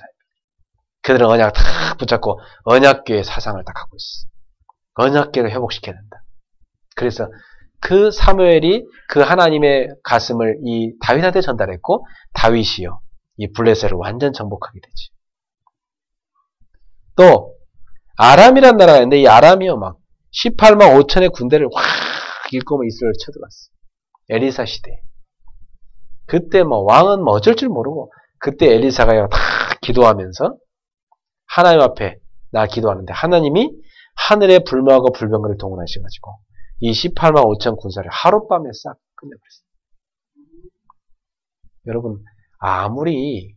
그들은 언약 탁 붙잡고 언약궤의 사상을 딱 갖고 있었어요. 언약궤를 회복시켜야 된다. 그래서 그 사무엘이 그 하나님의 가슴을 이 다윗한테 전달했고, 다윗이요 이 블레셋을 완전 정복하게 되지. 또 아람이란 나라가 있는데, 이 아람이요 막 18만 5천의 군대를 확 일궈서 이스라엘을 쳐들어갔어. 엘리사 시대. 그때 뭐 왕은 뭐 어쩔 줄 모르고, 그때 엘리사가 다 기도하면서 하나님 앞에 나 기도하는데, 하나님이 하늘의 불모하고 불병거를 동원하셔가지고 이 18만 5천 군사를 하룻밤에 싹 끝내버렸어요. 여러분, 아무리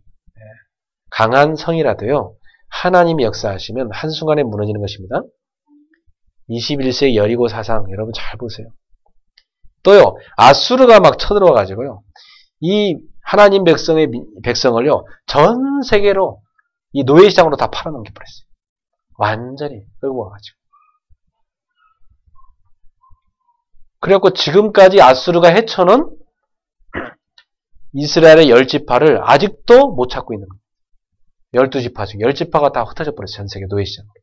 강한 성이라도요, 하나님이 역사하시면 한순간에 무너지는 것입니다. 21세기 여리고 사상, 여러분 잘 보세요. 또요, 아수르가 막 쳐들어와가지고요, 이 하나님 백성을요, 전 세계로 이 노예시장으로 다 팔아넘겨버렸어요. 완전히 끌고 와가지고. 그래갖고 지금까지 아수르가 헤쳐는 이스라엘의 10지파를 아직도 못 찾고 있는 거예요. 12지파 중 10지파가 다 흩어져 버렸어요. 전 세계 노예시장으로.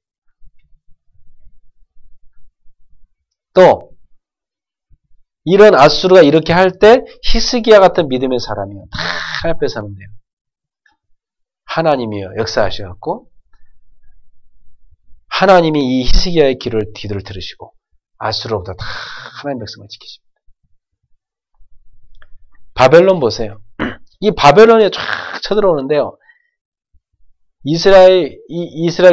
또 이런 아수르가 이렇게 할 때 히스기야 같은 믿음의 사람이요, 다 하나님 서는데요, 하나님이요 역사하셔갖고 하나님이 이 히스기야의 기도를 들으시고 아수르로부터 다 하나님 백성을 지키십니다. 바벨론 보세요. 이 바벨론에 쫙 쳐들어오는데요, 이스라엘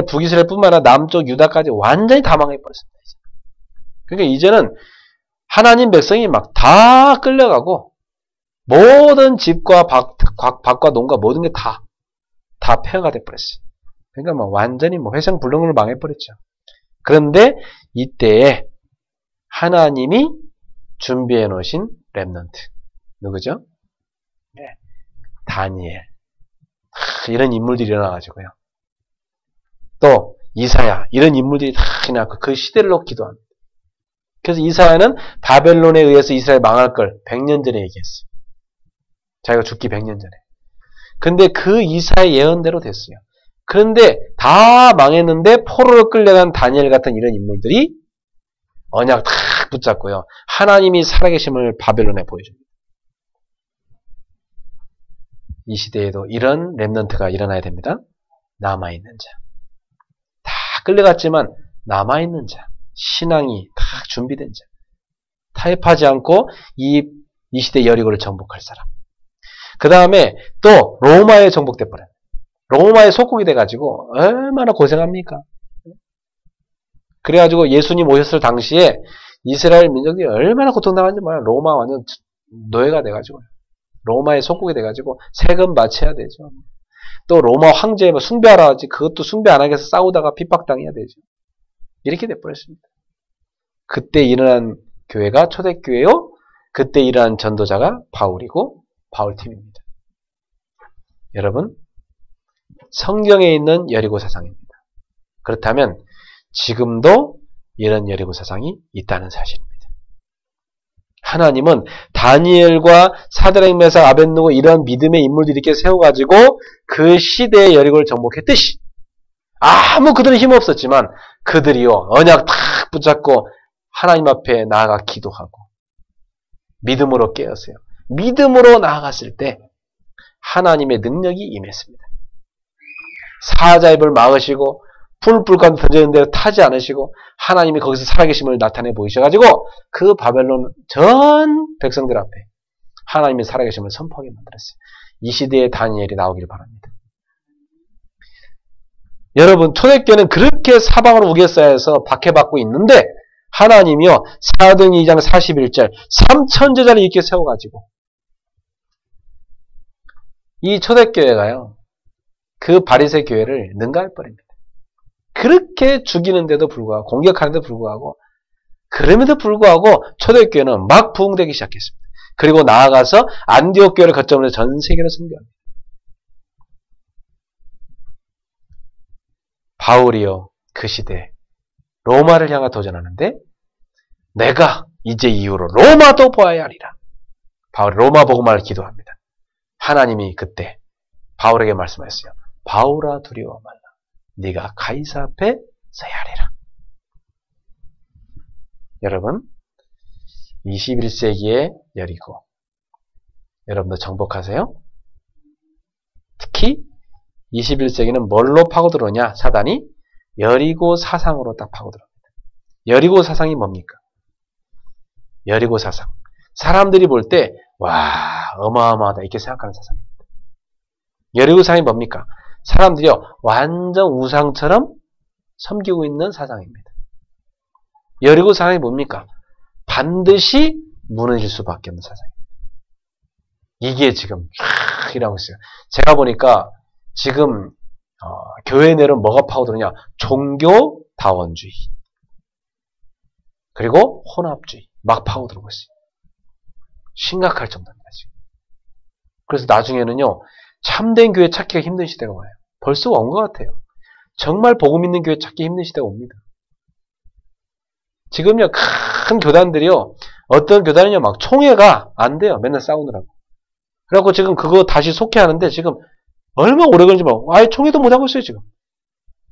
북이스라엘뿐만 아니라 남쪽 유다까지 완전히 다 망해버렸습니다. 그러니까 이제는 하나님 백성이 막 다 끌려가고 모든 집과 밭과 농가 모든 게 다 폐허가 돼버렸어요. 그러니까 뭐 완전히 뭐 회생불능으로 망해버렸죠. 그런데 이때에 하나님이 준비해 놓으신 렘넌트, 누구죠? 네, 다니엘. 이런 인물들이 일어나가지고요. 또 이사야, 이런 인물들이 다 일어나고 그 시대를 놓고 기도합니다. 그래서 이사야는 바벨론에 의해서 이스라엘 망할 걸 100년 전에 얘기했어요. 자기가 죽기 100년 전에. 근데 그 이사야의 예언대로 됐어요. 그런데 다 망했는데 포로로 끌려간 다니엘 같은 이런 인물들이 언약 다 붙잡고요, 하나님이 살아계심을 바벨론에 보여줍니다. 이 시대에도 이런 렘넌트가 일어나야 됩니다. 남아있는 자. 다 끌려갔지만 남아있는 자. 신앙이 다 준비된 자. 타협하지 않고 이 시대 여리고를 정복할 사람. 그 다음에 또 로마에 정복돼 버려요. 로마에 속국이 돼가지고 얼마나 고생합니까? 그래가지고 예수님 오셨을 당시에 이스라엘 민족이 얼마나 고통당하는지 몰라요. 로마 완전 노예가 돼가지고, 로마의 속국이 돼가지고 세금 바쳐야 되죠. 또 로마 황제 숭배하라 하지, 그것도 숭배 안 하게 해서 싸우다가 핍박당해야 되죠. 이렇게 돼버렸습니다. 그때 일어난 교회가 초대교회요, 그때 일어난 전도자가 바울이고 바울팀입니다. 여러분, 성경에 있는 여리고 사상입니다. 그렇다면 지금도 이런 여리고 사상이 있다는 사실입니다. 하나님은 다니엘과 사드락, 메삭, 아벳느고 이런 믿음의 인물들이 이렇게 세워가지고 그 시대의 여리고를 정복했듯이, 아무 그들은 힘없었지만 그들이요 언약 탁 붙잡고 하나님 앞에 나아가 기도하고 믿음으로 깨었어요. 믿음으로 나아갔을 때 하나님의 능력이 임했습니다. 사자의 입을 막으시고 풀 가운데 던져있는 대로 타지 않으시고 하나님이 거기서 살아계심을 나타내 보이셔가지고 그 바벨론 전 백성들 앞에 하나님이 살아계심을 선포하게 만들었어요. 이 시대에 다니엘이 나오길 바랍니다. 여러분, 초대교회는 그렇게 사방으로 우겨싸여서 박해받고 있는데 하나님이요 사도행 2장 41절 3,000제자를 이렇게 세워가지고 이 초대교회가요 그 바리새 교회를 능가할 뻔합니다. 그렇게 죽이는데도 불구하고, 공격하는데도 불구하고, 그럼에도 불구하고 초대교회는 막 부흥되기 시작했습니다. 그리고 나아가서 안디옥 교회를 거점으로 전 세계로 선교합니다. 바울이요 그 시대 로마를 향해 도전하는데 내가 이제 이후로 로마도 보아야 하리라. 바울이 로마 복음화를 기도합니다. 하나님이 그때 바울에게 말씀하셨어요. 바울아 두려워 말라. 네가 가이사 앞에 서야 하리라. 여러분 21세기의 여리고 여러분도 정복하세요. 특히 21세기는 뭘로 파고들어오냐? 사단이 여리고 사상으로 딱 파고들어옵니다. 여리고 사상이 뭡니까? 여리고 사상. 사람들이 볼 때 와 어마어마하다 이렇게 생각하는 사상입니다. 여리고 사상이 뭡니까? 사람들이요 완전 우상처럼 섬기고 있는 사상입니다. 여리고 사상이 뭡니까? 반드시 무너질 수밖에 없는 사상입니다. 이게 지금 이라고 있어요. 제가 보니까 지금 교회 내로 뭐가 파고들었냐? 종교다원주의 그리고 혼합주의 막 파고들고 있어요. 심각할 정도입니다. 지금. 그래서 나중에는요 참된 교회 찾기가 힘든 시대가 와요. 벌써 온 것 같아요. 정말 복음 있는 교회 찾기 힘든 시대가 옵니다. 지금요 큰 교단들이요 어떤 교단은요 막 총회가 안 돼요. 맨날 싸우느라고. 그래갖고 지금 그거 다시 속회하는데 지금 얼마나 오래 걸리지 뭐 아예 총회도 못하고 있어요 지금.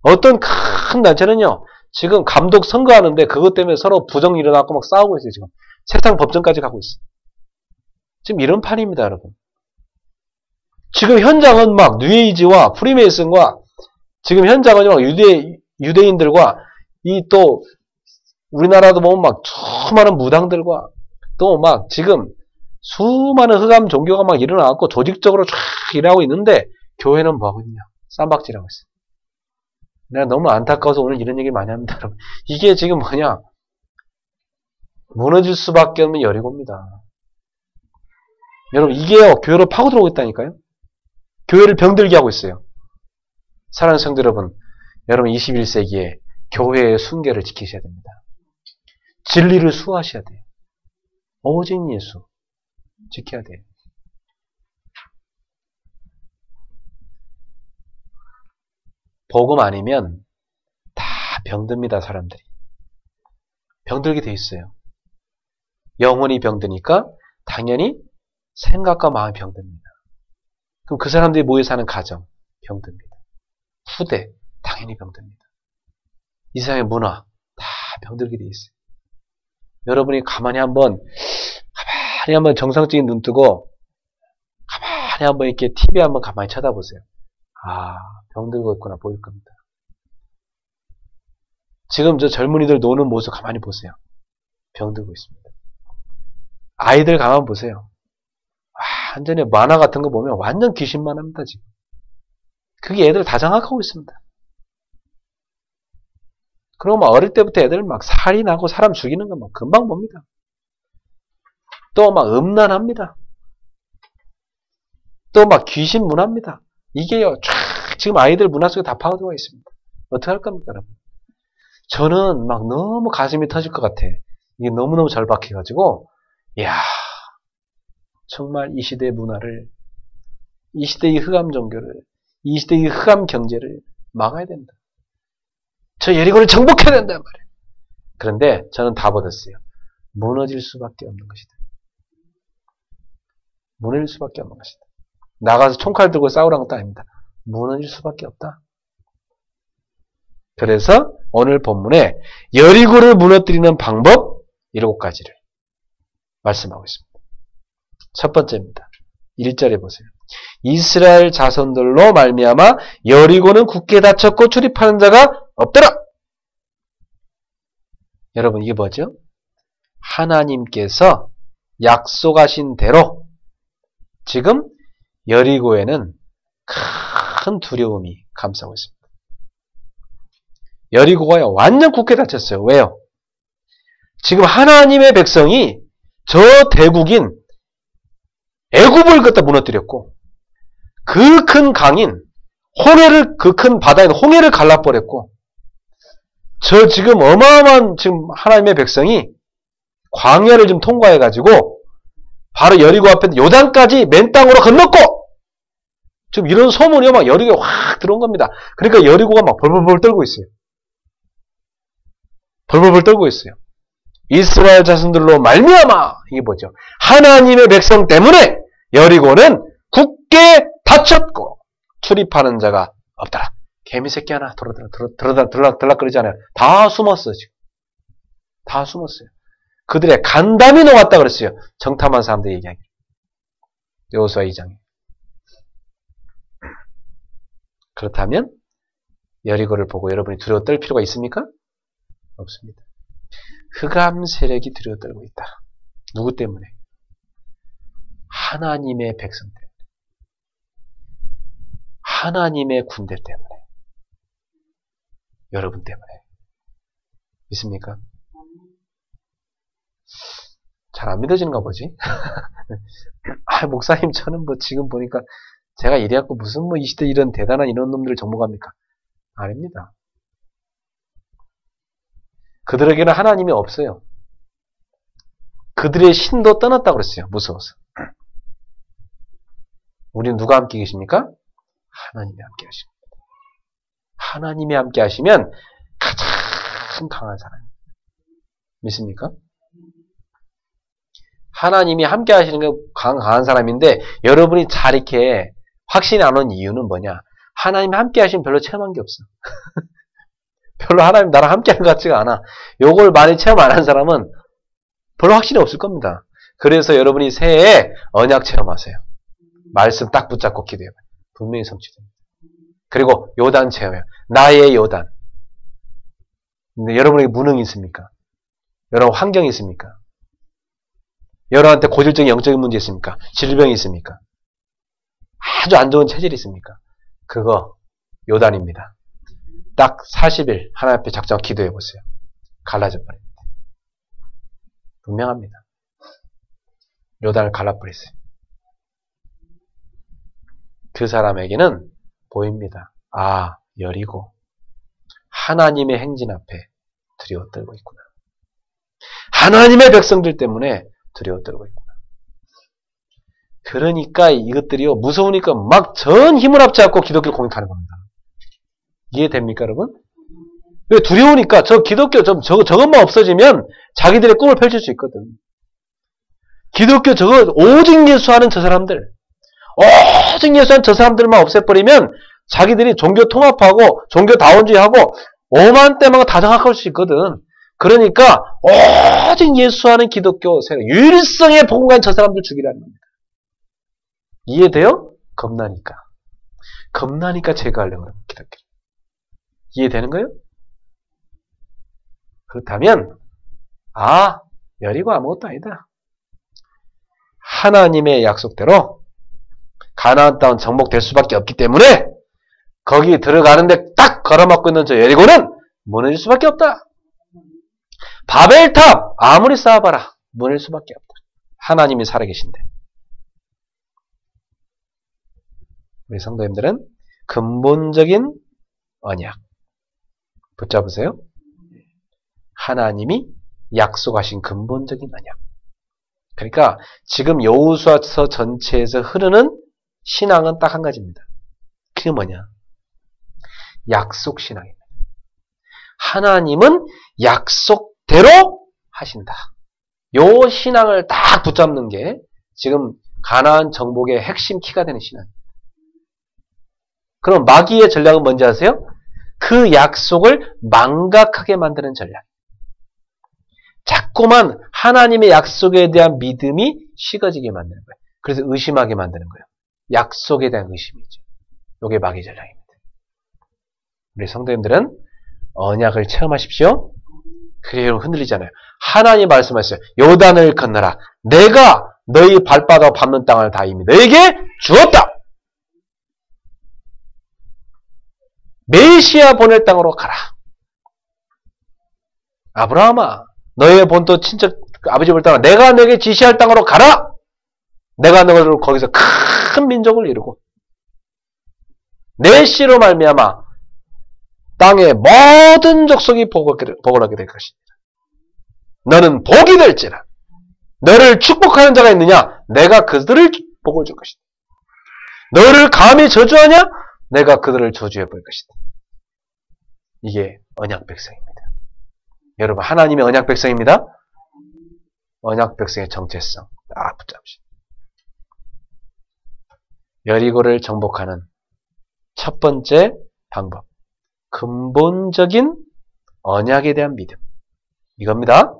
어떤 큰 단체는요 지금 감독 선거하는데 그것 때문에 서로 부정 일어나고 막 싸우고 있어요 지금. 세상 법정까지 가고 있어요. 지금 이런 판입니다 여러분. 지금 현장은 막 뉴에이지와 프리메이슨과 지금 현장은 막 유대인들과 이 또 우리나라도 보면 막 수많은 무당들과 또 막 지금 수많은 흑암 종교가 막 일어나고 조직적으로 쫙 일하고 있는데 교회는 뭐 하고 있냐? 쌈박질하고 있어요. 내가 너무 안타까워서 오늘 이런 얘기 많이 합니다. 여러분. 이게 지금 뭐냐? 무너질 수밖에 없는 여리고입니다. 여러분 이게요 교회로 파고들어오고 있다니까요. 교회를 병들게 하고 있어요. 사랑하는 성도 여러분, 여러분 21세기에 교회의 순결을 지키셔야 됩니다. 진리를 수호하셔야 돼요. 오직 예수 지켜야 돼요. 복음 아니면 다 병듭니다. 사람들이. 병들게 돼 있어요. 영혼이 병드니까 당연히 생각과 마음이 병듭니다. 그럼 그 사람들이 모여 사는 가정 병듭니다. 후대 당연히 병듭니다. 이 세상의 문화 다 병들게 돼 있어요. 여러분이 가만히 한번 정상적인 눈 뜨고 가만히 한번 이렇게 TV 한번 가만히 쳐다보세요. 아, 병들고 있구나 보일 겁니다. 지금 저 젊은이들 노는 모습 가만히 보세요. 병들고 있습니다. 아이들 가만 보세요. 완전히 만화 같은 거 보면 완전 귀신만 합니다, 지금. 그게 애들 다 장악하고 있습니다. 그리고 막 어릴 때부터 애들 막 살이 나고 사람 죽이는 거 막 금방 봅니다. 또 막 음란합니다. 또 막 귀신 문화입니다. 이게요, 쫙 지금 아이들 문화 속에 다 파고들어가 있습니다. 어떻게 할 겁니까, 여러분? 저는 막 너무 가슴이 터질 것 같아. 이게 너무너무 절박해가지고, 이야, 정말 이 시대의 문화를, 이 시대의 흑암 종교를, 이 시대의 흑암 경제를 막아야 된다. 저 여리고를 정복해야 된단 말이에요. 그런데 저는 답 얻었어요. 무너질 수밖에 없는 것이다. 무너질 수밖에 없는 것이다. 나가서 총칼 들고 싸우라는 것도 아닙니다. 무너질 수밖에 없다. 그래서 오늘 본문에 여리고를 무너뜨리는 방법 7가지를 말씀하고 있습니다. 첫 번째입니다. 1절에 보세요. 이스라엘 자손들로 말미암아 여리고는 굳게 닫혔고 출입하는 자가 없더라. 여러분 이게 뭐죠? 하나님께서 약속하신 대로 지금 여리고에는 큰 두려움이 감싸고 있습니다. 여리고가 완전 굳게 닫혔어요. 왜요? 지금 하나님의 백성이 저 대국인 애굽을 갖다 무너뜨렸고 그 큰 강인 홍해를 그 큰 바다인 홍해를 갈라버렸고 저 지금 어마어마한 지금 하나님의 백성이 광야를 좀 통과해가지고 바로 여리고 앞에 요단까지 맨 땅으로 건넜고 지금 이런 소문이 막 여리고에 확 들어온 겁니다. 그러니까 여리고가 막 벌벌벌 떨고 있어요. 벌벌벌 떨고 있어요. 이스라엘 자손들로 말미암아 이게 뭐죠? 하나님의 백성 때문에 여리고는 굳게 굳게 닫혔고 출입하는 자가 없더라. 개미새끼 하나 들락거리지 않아요. 다 숨었어요. 지금. 다 숨었어요. 그들의 간담이 녹았다 그랬어요. 정탐한 사람들 얘기하기. 여호수아 2장에. 그렇다면 여리고를 보고 여러분이 두려워 떨 필요가 있습니까? 없습니다. 흑암 세력이 두려워 떨고 있다. 누구 때문에? 하나님의 백성 때문에. 하나님의 군대 때문에. 여러분 때문에. 믿습니까? 잘 안 믿어지는가 보지? 목사님, 저는 지금 보니까 제가 이래갖고 무슨 이 시대 이런 대단한 이런 놈들을 정복합니까? 아닙니다. 그들에게는 하나님이 없어요. 그들의 신도 떠났다고 그랬어요. 무서워서. 우리는 누가 함께 계십니까? 하나님이 함께 하십니다. 하나님이 함께 하시면 가장 강한 사람입니다. 믿습니까? 하나님이 함께 하시는 게 강한 사람인데 여러분이 잘 이렇게 확신이 안 온 이유는 뭐냐? 하나님이 함께 하시면 별로 체험한 게 없어. 별로 하나님 나랑 함께 하는 것 같지가 않아. 요걸 많이 체험 안 한 사람은 별로 확신이 없을 겁니다. 그래서 여러분이 새해에 언약 체험하세요. 말씀 딱 붙잡고 기도해요. 분명히 성취됩니다. 그리고 요단 체험해요. 나의 요단. 근데 여러분에게 무능이 있습니까? 여러분 환경이 있습니까? 여러분한테 고질적인 영적인 문제 있습니까? 질병이 있습니까? 아주 안 좋은 체질이 있습니까? 그거 요단입니다. 딱 40일 하나님 앞에 작정 기도해 보세요. 갈라져 버립니다. 분명합니다. 요단을 갈라버리세요. 그 사람에게는 보입니다. 아, 여리고 하나님의 행진 앞에 두려워 떨고 있구나. 하나님의 백성들 때문에 두려워 떨고 있구나. 그러니까 이것들이요, 무서우니까 막 전 힘을 합쳐갖고 기독교를 공격하는 겁니다. 이해됩니까, 여러분? 왜 두려우니까 기독교 저것만 없어지면 자기들의 꿈을 펼칠 수 있거든. 기독교 오직 예수하는 저 사람들, 오직 예수하는 저 사람들만 없애버리면 자기들이 종교 통합하고 종교 다원주의하고 오만 때만 다 장악할 수 있거든. 그러니까 오직 예수하는 기독교 세력, 유일성의 복음가인 저 사람들 죽이라는 겁니다. 이해돼요? 겁나니까 제거하려고 합니다. 기독교. 이해되는 거예요? 그렇다면 여리고 아무것도 아니다. 하나님의 약속대로 가나안 땅은 정복될 수밖에 없기 때문에 거기 들어가는데 딱 걸어막고 있는 저 여리고는 무너질 수밖에 없다. 바벨탑 아무리 쌓아봐라 무너질 수밖에 없다. 하나님이 살아계신데. 우리 성도님들은 근본적인 언약 붙잡으세요. 하나님이 약속하신 근본적인 언약. 그러니까 지금 여호수아서 전체에서 흐르는 신앙은 딱 한 가지입니다. 그게 뭐냐? 약속신앙입니다. 하나님은 약속대로 하신다. 요 신앙을 딱 붙잡는 게 지금 가나안 정복의 핵심 키가 되는 신앙입니다. 그럼 마귀의 전략은 뭔지 아세요? 그 약속을 망각하게 만드는 전략. 자꾸만 하나님의 약속에 대한 믿음이 식어지게 만드는 거예요. 그래서 의심하게 만드는 거예요. 약속에 대한 의심이죠. 이게 마귀의 전략입니다. 우리 성도님들은 언약을 체험하십시오. 그래요, 흔들리잖아요. 하나님 말씀하셨어요. 요단을 건너라. 내가 너희 발바닥 밟는 땅을 다 이미 너에게 주었다. 메시아 보낼 땅으로 가라. 아브라함아, 너의 본토 친척 아버지 볼 땅을 내가 너에게 지시할 땅으로 가라. 내가 너를 거기서 큰 민족을 이루고 내 씨로 말미암아 땅의 모든 족속이 복을 하게 될 것입니다. 너는 복이 될지라. 너를 축복하는 자가 있느냐? 내가 그들을 복을 줄 것이다. 너를 감히 저주하냐? 내가 그들을 저주해 볼 것이다. 이게 언약 백성입니다. 여러분, 하나님의 언약 백성입니다. 언약 백성의 정체성 딱 붙잡으시다. 여리고를 정복하는 첫 번째 방법. 근본적인 언약에 대한 믿음. 이겁니다.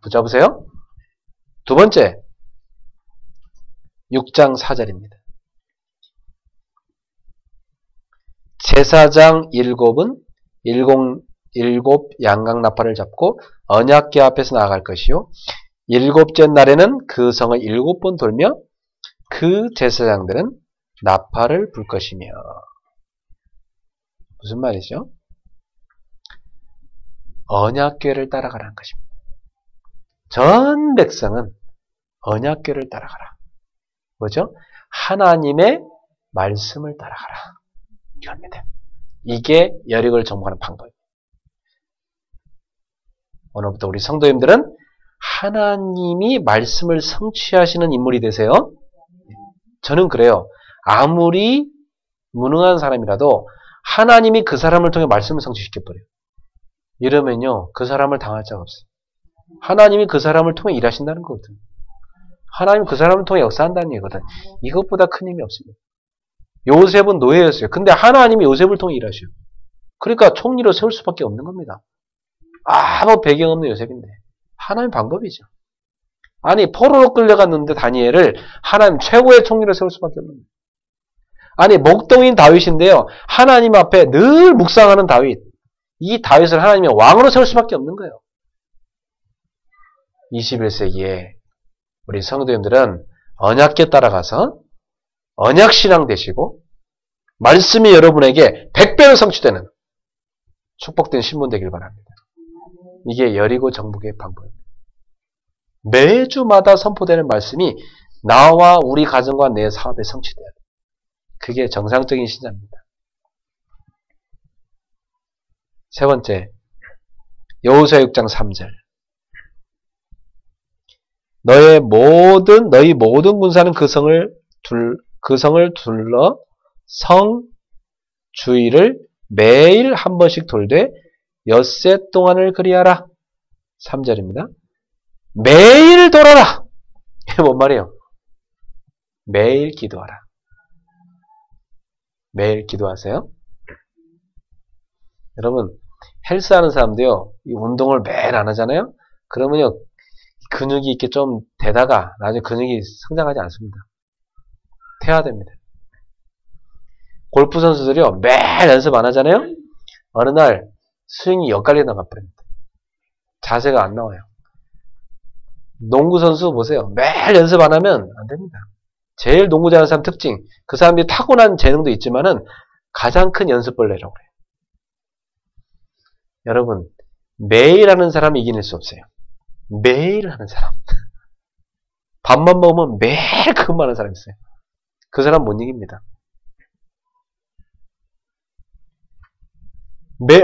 붙잡으세요. 두 번째, 6장 4절입니다. 제사장 7은 일곱 양각 나팔을 잡고 언약궤 앞에서 나아갈 것이요. 7째 날에는 그 성을 7번 돌며 그 제사장들은 나팔을 불 것이며. 무슨 말이죠? 언약궤를 따라가라는 것입니다. 전 백성은 언약궤를 따라가라. 뭐죠? 하나님의 말씀을 따라가라. 이겁니다. 이게 여리고를 정복하는 방법입니다. 오늘부터 우리 성도님들은 하나님이 말씀을 성취하시는 인물이 되세요. 저는 그래요. 아무리 무능한 사람이라도 하나님이 그 사람을 통해 말씀을 성취시켜버려요. 이러면요, 그 사람을 당할 자가 없어요. 하나님이 그 사람을 통해 일하신다는 거거든. 하나님이 그 사람을 통해 역사한다는 얘기거든. 이것보다 큰 힘이 없습니다. 요셉은 노예였어요. 근데 하나님이 요셉을 통해 일하셔요. 그러니까 총리로 세울 수밖에 없는 겁니다. 아무 배경 없는 요셉인데. 하나님 방법이죠. 아니, 포로로 끌려갔는데 다니엘을 하나님 최고의 총리로 세울 수밖에 없는 거예요. 아니, 목동인 다윗인데요. 하나님 앞에 늘 묵상하는 다윗. 이 다윗을 하나님의 왕으로 세울 수밖에 없는 거예요. 21세기에 우리 성도님들은 언약궤 따라가서 언약신앙 되시고 말씀이 여러분에게 100배로 성취되는 축복된 신분 되길 바랍니다. 이게 여리고 정복의 방법입니다. 매주마다 선포되는 말씀이 나와 우리 가정과 내 사업에 성취돼야 돼요. 그게 정상적인 신자입니다. 세 번째, 여호수아 6장 3절. 너희 모든 군사는 그 성을 둘러 성 주위를 매일 한 번씩 돌되 엿새 동안을 그리하라. 3절입니다. 매일 돌아라. 이게 뭔 말이에요? 매일 기도하라. 매일 기도하세요. 여러분, 헬스하는 사람도요, 이 운동을 매일 안 하잖아요? 그러면요, 근육이 이렇게 좀 되다가 나중에 근육이 성장하지 않습니다. 퇴화됩니다. 골프 선수들이요, 매일 연습 안 하잖아요? 어느 날 스윙이 엇갈려 나가버립니다. 자세가 안 나와요. 농구 선수 보세요. 매일 연습 안 하면 안 됩니다. 제일 농구 잘하는 사람 특징, 그 사람들이 타고난 재능도 있지만은 가장 큰 연습벌레라고 그래요. 여러분, 매일 하는 사람이 이겨낼 수 없어요. 매일 하는 사람. 밥만 먹으면 매일 그것만 하는 사람이 있어요. 그 사람 못 이깁니다.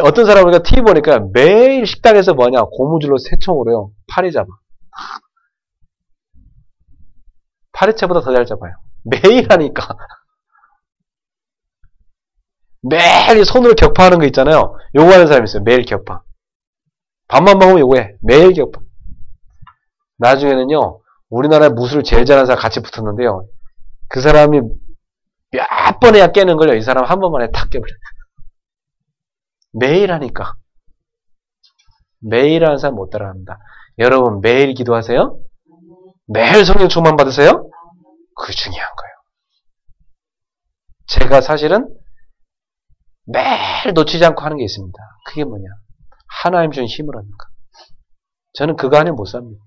어떤 사람 우리가 TV 보니까 매일 식당에서 뭐냐, 고무줄로 새총으로요, 파리 잡아. 파리채보다 더 잘 잡아요. 매일 하니까. 매일 손으로 격파하는 거 있잖아요. 요거 하는 사람이 있어요. 매일 격파. 밥만 먹으면 요거 해. 매일 격파. 나중에는요, 우리나라에 무술 제일 잘하는 사람 같이 붙었는데요. 그 사람이 몇 번 해야 깨는 걸요. 이 사람 한 번만에 탁 깨버려요. 매일 하니까. 매일 하는 사람 못 따라합니다. 여러분, 매일 기도하세요? 매일 성령 충만 받으세요? 그게 중요한 거예요. 제가 사실은 매일 놓치지 않고 하는 게 있습니다. 그게 뭐냐? 하나님 주신 힘을 얻는 거. 저는 그거 아니면 못 삽니다.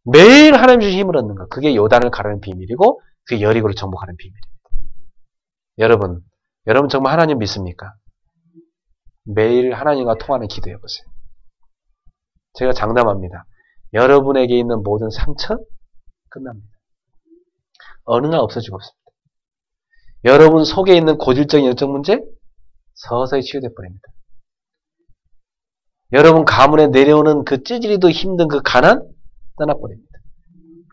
매일 하나님 주신 힘을 얻는 거. 그게 요단을 가르는 비밀이고 그게 여리고를 정복하는 비밀입니다. 여러분 정말 하나님 믿습니까? 매일 하나님과 통하는 기도해 보세요. 제가 장담합니다. 여러분에게 있는 모든 상처 끝납니다. 어느 날 없어지고 없습니다. 여러분 속에 있는 고질적인 영적 문제 서서히 치유돼 버립니다. 여러분 가문에 내려오는 그 찌질이도 힘든 그 가난 떠나버립니다.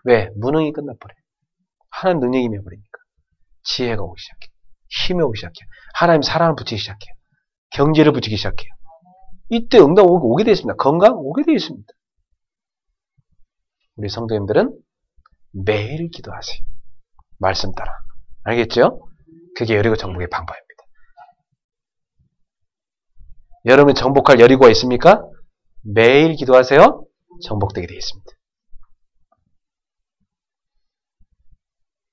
왜? 무능이 끝나버려요. 하나님 능력이 임해버리니까. 지혜가 오기 시작해요. 힘이 오기 시작해요. 하나님 사랑을 붙이기 시작해요. 경제를 붙이기 시작해요. 이때 응답 오게 되어 있습니다. 건강 오게 되어 있습니다. 우리 성도님들은 매일 기도하세요. 말씀 따라. 알겠죠? 그게 여리고 정복의 방법입니다. 여러분이 정복할 여리고가 있습니까? 매일 기도하세요. 정복되게 되어 있습니다.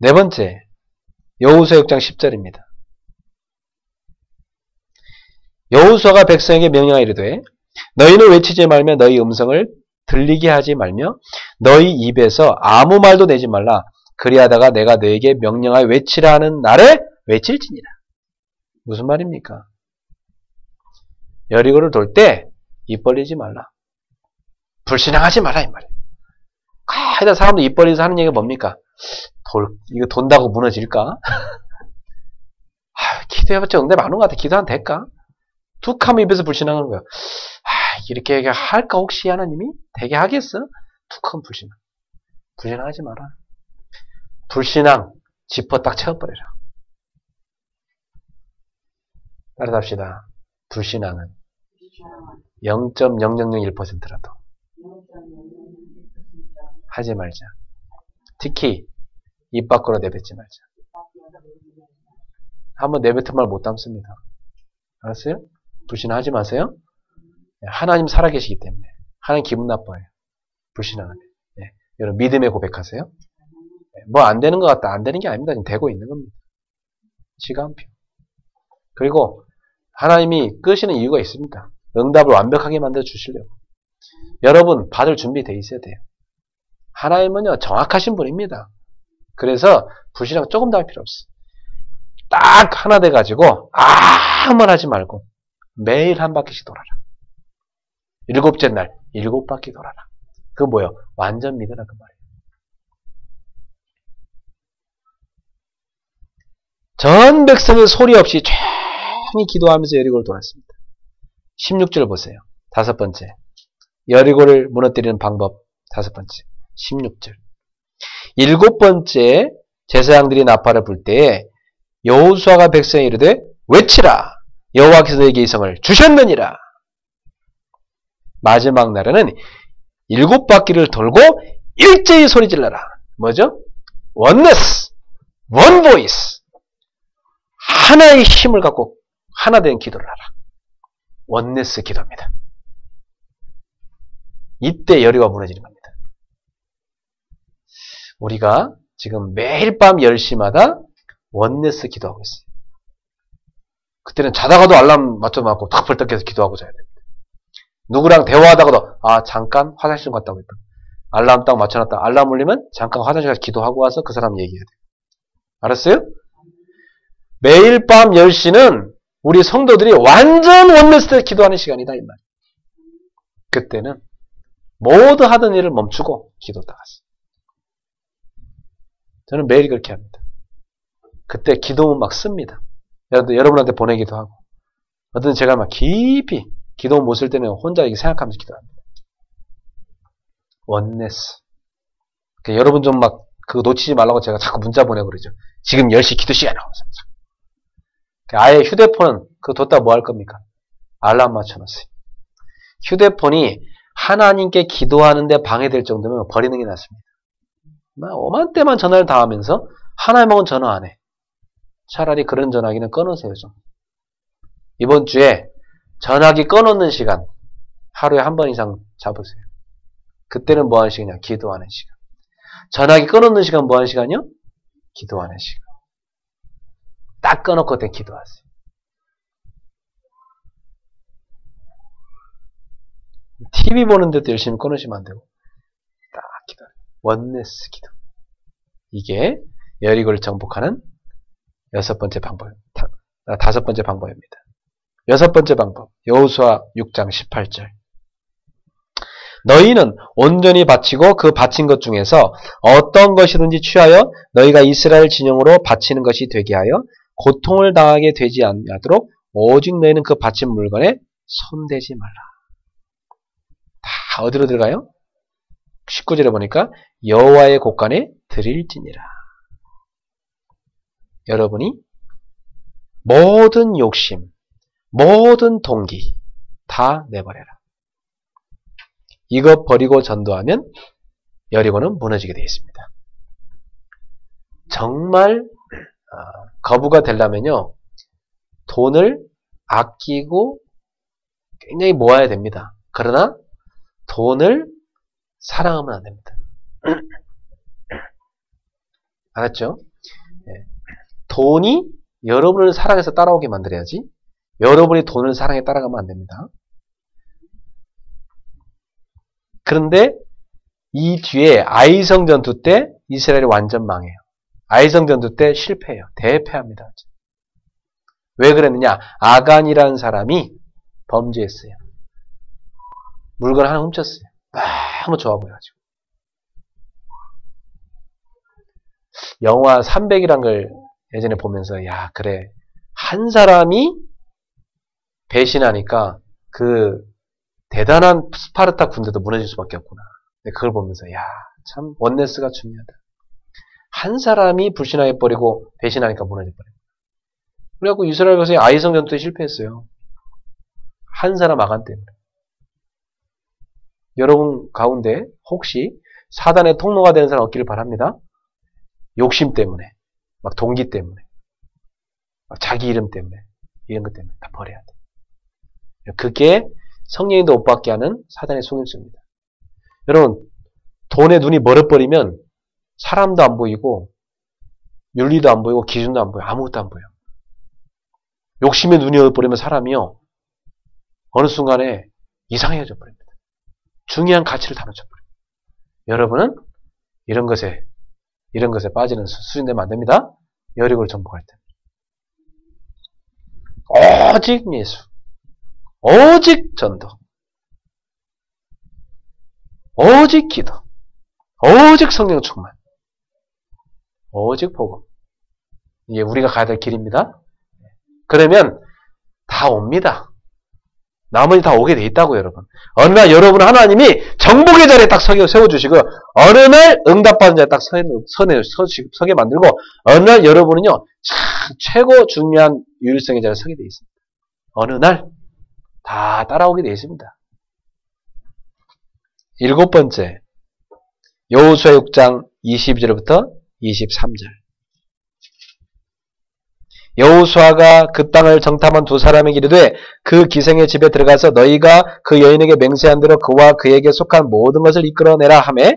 네 번째, 여호수아 6장 10절입니다. 여호수아가 백성에게 명령하여 이르되 너희는 외치지 말며 너희 음성을 들리게 하지 말며 너희 입에서 아무 말도 내지 말라. 그리하다가 내가 너에게 명령하여 외치라 하는 날에 외칠지니라. 무슨 말입니까? 여리고를 돌 때 입 벌리지 말라. 불신앙하지 말라 이 말이에요. 하여튼 사람들 입 벌리면서 하는 얘기가 뭡니까? 이거 돈다고 무너질까? 기도해봤자 응답 안 온 것 같아. 기도하면 될까? 툭 하면 입에서 불신앙하는 거야. 이렇게 할까 혹시 하나님이? 되게 하겠어? 툭 하면 불신앙. 불신앙하지 마라. 불신앙 지퍼 딱 채워버려라. 따라서 합시다. 불신앙은 0.0001%라도 하지 말자. 특히 입 밖으로 내뱉지 말자. 한번 내뱉은 말 못 담습니다. 알았어요? 불신하지 마세요. 하나님 살아계시기 때문에 하나님 기분 나빠요. 불신하면. 네. 여러분 믿음의 고백하세요. 뭐 안 되는 것 같다. 안 되는 게 아닙니다. 지금 되고 있는 겁니다. 시간표. 그리고 하나님이 끄시는 이유가 있습니다. 응답을 완벽하게 만들어 주시려고. 여러분 받을 준비되어 있어야 돼요. 하나님은요 정확하신 분입니다. 그래서 불신하고 조금 더 할 필요 없어. 딱 하나 돼가지고 아무 말 하지 말고 매일 한 바퀴씩 돌아라. 7째 날 7바퀴 돌아라. 그거 뭐예요? 완전 믿으라 그 말이에요. 전 백성이 소리 없이 조용히 기도하면서 여리고를 돌았습니다. 16절 보세요. 5번째. 여리고를 무너뜨리는 방법 5번째. 16절. 7번째 제사장들이 나팔을 불 때에 여호수아가 백성에 이르되 외치라. 여호와께서 너에게 이 성을 주셨느니라. 마지막 날에는 7바퀴를 돌고 일제히 소리질러라. 뭐죠? 원네스, 원보이스. 하나의 힘을 갖고 하나 된 기도를 하라. 원네스 기도입니다. 이때 여리고가 무너지는 겁니다. 우리가 지금 매일 밤 10시마다 원네스 기도하고 있어요. 그때는 자다가도 알람 맞춰놓고 탁 벌떡 깨서 기도하고 자야 됩니다. 누구랑 대화하다가도 잠깐 화장실 좀 갔다 오겠다. 알람 딱 맞춰놨다. 알람 울리면 잠깐 화장실 가서 기도하고 와서 그 사람 얘기해야 돼요. 알았어요? 매일 밤 10시는 우리 성도들이 완전 원네스 기도하는 시간이다 이 말. 그때는 모두 하던 일을 멈추고 기도 나갔어요. 저는 매일 그렇게 합니다. 그때 기도문 막 씁니다. 여러분한테 보내기도 하고. 어떤 제가 막 깊이 기도문 못 쓸 때는 혼자 이렇게 생각하면서 기도합니다. 원네스. 그러니까 여러분 좀 막 그거 놓치지 말라고 제가 자꾸 문자 보내고 그러죠. 지금 10시 기도 시간이라고. 아예 휴대폰은 그거 뒀다 뭐 할 겁니까? 알람 맞춰놓으세요. 휴대폰이 하나님께 기도하는데 방해될 정도면 버리는 게 낫습니다. 오만 때만 전화를 다 하면서 하나님하고는 전화 안 해. 차라리 그런 전화기는 꺼놓으세요 좀. 이번 주에 전화기 꺼놓는 시간 하루에 한 번 이상 잡으세요. 그때는 뭐 하는 시간이냐? 기도하는 시간. 전화기 꺼놓는 시간 뭐 하는 시간이요? 기도하는 시간. 딱 꺼놓고 그때 기도하세요. TV 보는데도 열심히 꺼놓으시면 안 되고 딱 기도. 원네스 기도. 이게 여리고를 정복하는 5번째 방법입니다. 6번째 방법. 여호수아 6장 18절. 너희는 온전히 바치고 그 바친 것 중에서 어떤 것이든지 취하여 너희가 이스라엘 진영으로 바치는 것이 되게 하여 고통을 당하게 되지 않도록 오직 너희는 그 바친 물건에 손대지 말라. 다 어디로 들어가요? 19절에 보니까 여호와의 곳간에 드릴지니라. 여러분이 모든 욕심, 모든 동기 다 내버려라. 이것 버리고 전도하면 여리고는 무너지게 되어 있습니다. 정말 거부가 되려면요. 돈을 아끼고 굉장히 모아야 됩니다. 그러나 돈을 사랑하면 안 됩니다. 알았죠? 돈이 여러분을 사랑해서 따라오게 만들어야지 여러분이 돈을 사랑해 따라가면 안 됩니다. 그런데 이 뒤에 아이성 전투 때 이스라엘이 완전 망해요. 아이성 전투 때 실패해요. 대패합니다. 왜 그랬느냐? 아간이라는 사람이 범죄했어요. 물건 하나 훔쳤어요. 너무 좋아 보여가지고. 영화 300이란 걸 예전에 보면서 야 그래 한 사람이 배신하니까 그 대단한 스파르타 군대도 무너질 수밖에 없구나. 그걸 보면서 야 참 원네스가 중요하다. 한 사람이 불신하게 버리고 배신하니까 무너져버려요. 그래갖고 이스라엘 백성이 아이성 전투에 실패했어요. 한 사람 아간 때문에. 여러분 가운데 혹시 사단의 통로가 되는 사람 없기를 바랍니다. 욕심 때문에, 막 동기 때문에, 막 자기 이름 때문에, 이런 것 때문에 다 버려야 돼. 그게 성령님도 못 받게 하는 사단의 속임수입니다. 여러분, 돈에 눈이 멀어버리면 사람도 안 보이고, 윤리도 안 보이고, 기준도 안 보여. 아무것도 안 보여. 욕심에 눈이 멀어버리면 사람이요, 어느 순간에 이상해져 버립니다. 중요한 가치를 다 놓쳐버려요. 여러분은 이런 것에 빠지는 수준되면 안 됩니다. 여리고를 정복할 때. 오직 예수. 오직 전도. 오직 기도. 오직 성령 충만. 오직 복음. 이게 우리가 가야 될 길입니다. 그러면 다 옵니다. 나머지 다 오게 돼 있다고 여러분. 어느 날 여러분 하나님이 정복의 자리에 딱 세워주시고 어느 날 응답받은 자리에 딱 서게 만들고 어느 날 여러분은요 최고 중요한 유일성의 자리에 서게 돼 있습니다. 어느 날 다 따라오게 돼 있습니다. 7번째 여호수아 6장 22절부터 23절 여호수아가 그 땅을 정탐한 두 사람에게 이르되 그 기생의 집에 들어가서 너희가 그 여인에게 맹세한 대로 그와 그에게 속한 모든 것을 이끌어내라 하매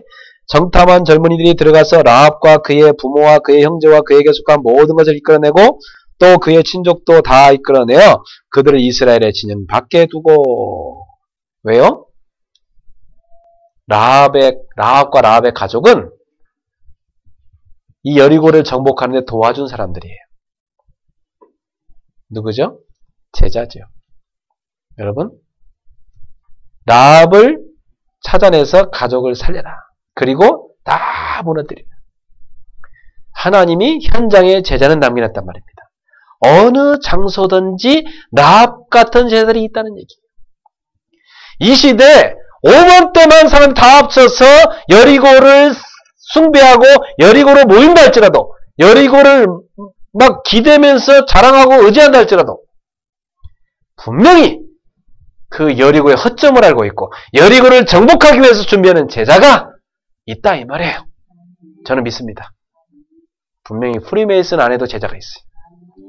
정탐한 젊은이들이 들어가서 라합과 그의 부모와 그의 형제와 그에게 속한 모든 것을 이끌어내고 또 그의 친족도 다 이끌어내어 그들을 이스라엘의 진영 밖에 두고 왜요? 라합과 라합의 가족은 이 여리고를 정복하는 데 도와준 사람들이에요. 누구죠? 제자죠. 여러분, 라합을 찾아내서 가족을 살려라. 그리고 다 무너뜨리라. 하나님이 현장에 제자는 남겨놨단 말입니다. 어느 장소든지 라합 같은 제자들이 있다는 얘기예요. 이 시대에 5만 대만 사람 다 합쳐서 여리고를 숭배하고 여리고로 모인다 할지라도 여리고를 막 기대면서 자랑하고 의지한다 할지라도 분명히 그 여리고의 허점을 알고 있고 여리고를 정복하기 위해서 준비하는 제자가 있다 이 말이에요. 저는 믿습니다. 분명히 프리메이슨 안에도 제자가 있어요.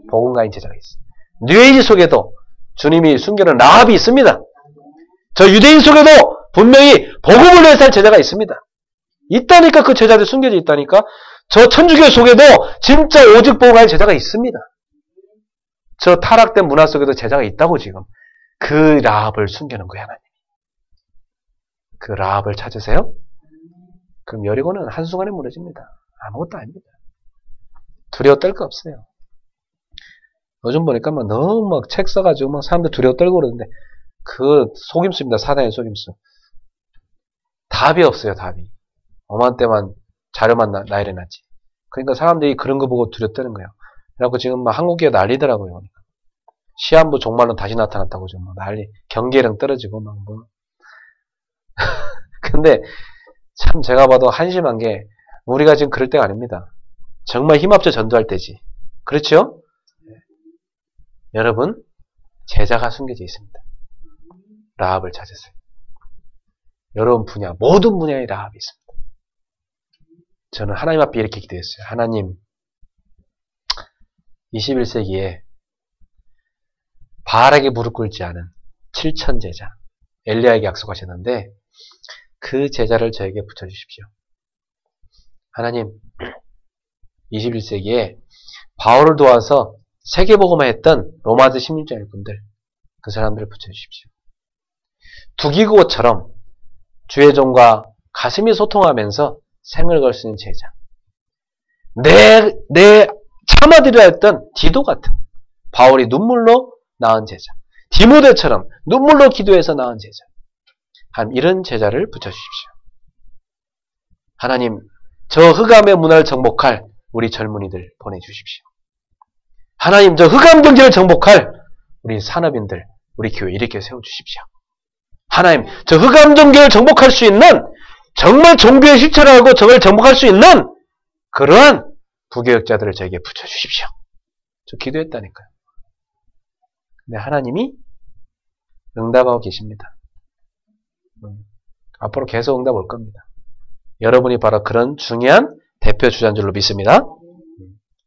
복음가인 제자가 있어요. 뉴에이지 속에도 주님이 숨겨놓은 라합이 있습니다. 저 유대인 속에도 분명히 복음을 위해서 할 제자가 있습니다. 있다니까 그 제자들 숨겨져 있다니까. 저 천주교 속에도 진짜 오직 복음가인 제자가 있습니다. 저 타락된 문화 속에도 제자가 있다고 지금. 그 라합을 숨겨놓은 거야 하나님. 그 라합을 찾으세요? 그럼 여리고는 한순간에 무너집니다. 아무것도 아닙니다. 두려워 떨 거 없어요. 요즘 보니까 막 너무 막 책 써가지고 막 사람들 두려워 떨고 그러는데 그 속임수입니다. 사단의 속임수. 답이 없어요. 답이. 엄한 때만 자료만 나열해놨지. 그러니까 사람들이 그런 거 보고 두려워 떠는 거예요. 그래갖고 지금 막 한국기가 난리더라고요. 시한부 종말론 다시 나타났다고 지금 막 난리. 경계령 떨어지고 막 뭐. 근데 참 제가 봐도 한심한 게 우리가 지금 그럴 때가 아닙니다. 정말 힘합쳐 전도할 때지. 그렇죠? 여러분 제자가 숨겨져 있습니다. 라합을 찾으세요. 여러분 분야 모든 분야에 라합이 있습니다. 저는 하나님 앞에 이렇게 기도했어요. 하나님 21세기에 바알에게 무릎 꿇지 않은 7천 제자 엘리야에게 약속하셨는데 그 제자를 저에게 붙여주십시오. 하나님, 21세기에 바울을 도와서 세계복음화 했던 로마서 16장의 분들, 그 사람들을 붙여주십시오. 두기고처럼 주의 종과 가슴이 소통하면서 생을 걸 수 있는 제자. 내 참아드려야 했던 디도 같은 바울이 눈물로 낳은 제자. 디모데처럼 눈물로 기도해서 낳은 제자. 이런 제자를 붙여주십시오. 하나님, 저 흑암의 문화를 정복할 우리 젊은이들 보내주십시오. 하나님, 저 흑암 경제를 정복할 우리 산업인들, 우리 교회 이렇게 세워주십시오. 하나님, 저 흑암 종교를 정복할 수 있는 정말 종교의 실체를 알고 저걸 정복할 수 있는 그러한 부교역자들을 저에게 붙여주십시오. 저 기도했다니까요. 근데 하나님이 응답하고 계십니다. 앞으로 계속 응답 올 겁니다. 여러분이 바로 그런 중요한 대표 주자인 줄로 믿습니다.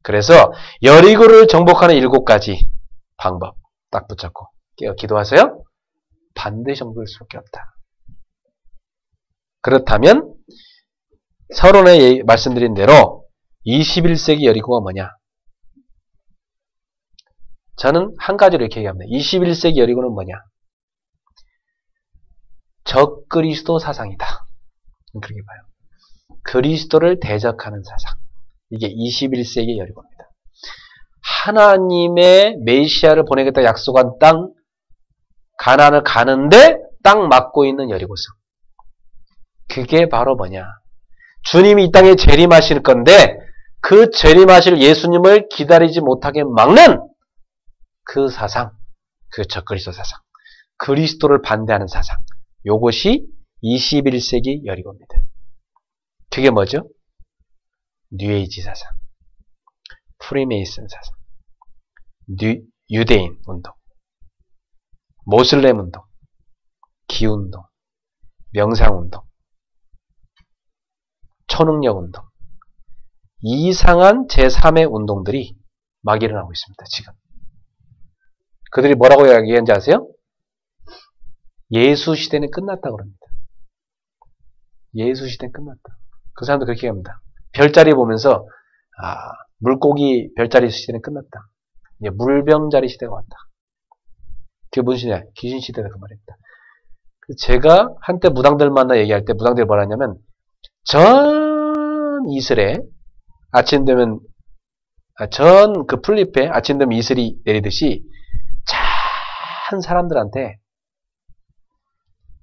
그래서 여리고를 정복하는 7가지 방법 딱 붙잡고 기도하세요. 반드시 정복할 수밖에 없다. 그렇다면 서론에 말씀드린 대로 21세기 여리고가 뭐냐? 저는 한 가지로 이렇게 얘기합니다. 21세기 여리고는 뭐냐? 적그리스도 사상이다. 그렇게 봐요. 그리스도를 대적하는 사상. 이게 21세기 여리고입니다. 하나님의 메시아를 보내겠다 약속한 땅, 가나안을 가는데 땅 막고 있는 여리고성. 그게 바로 뭐냐? 주님이 이 땅에 재림하실 건데 그 재림하실 예수님을 기다리지 못하게 막는 그 사상, 그 적그리스도 사상, 그리스도를 반대하는 사상. 요것이 21세기 여리고입니다. 그게 뭐죠? 뉴에이지 사상, 프리메이슨 사상, 유대인 운동, 모슬렘 운동, 기운동, 명상운동, 초능력 운동, 이상한 제3의 운동들이 막 일어나고 있습니다. 지금. 그들이 뭐라고 이야기하는지 아세요? 예수 시대는 끝났다고 그럽니다. 예수 시대는 끝났다. 그 사람도 그렇게 합니다. 별자리 보면서 물고기 별자리 시대는 끝났다. 이제 물병자리 시대가 왔다. 그게 무슨 시대야? 귀신 시대다 그 말입니다. 제가 한때 무당들 만나 얘기할 때 무당들이 뭐라 하냐면 전 이슬에 아침 되면 전 그 풀잎에 아침 되면 이슬이 내리듯이 참 사람들한테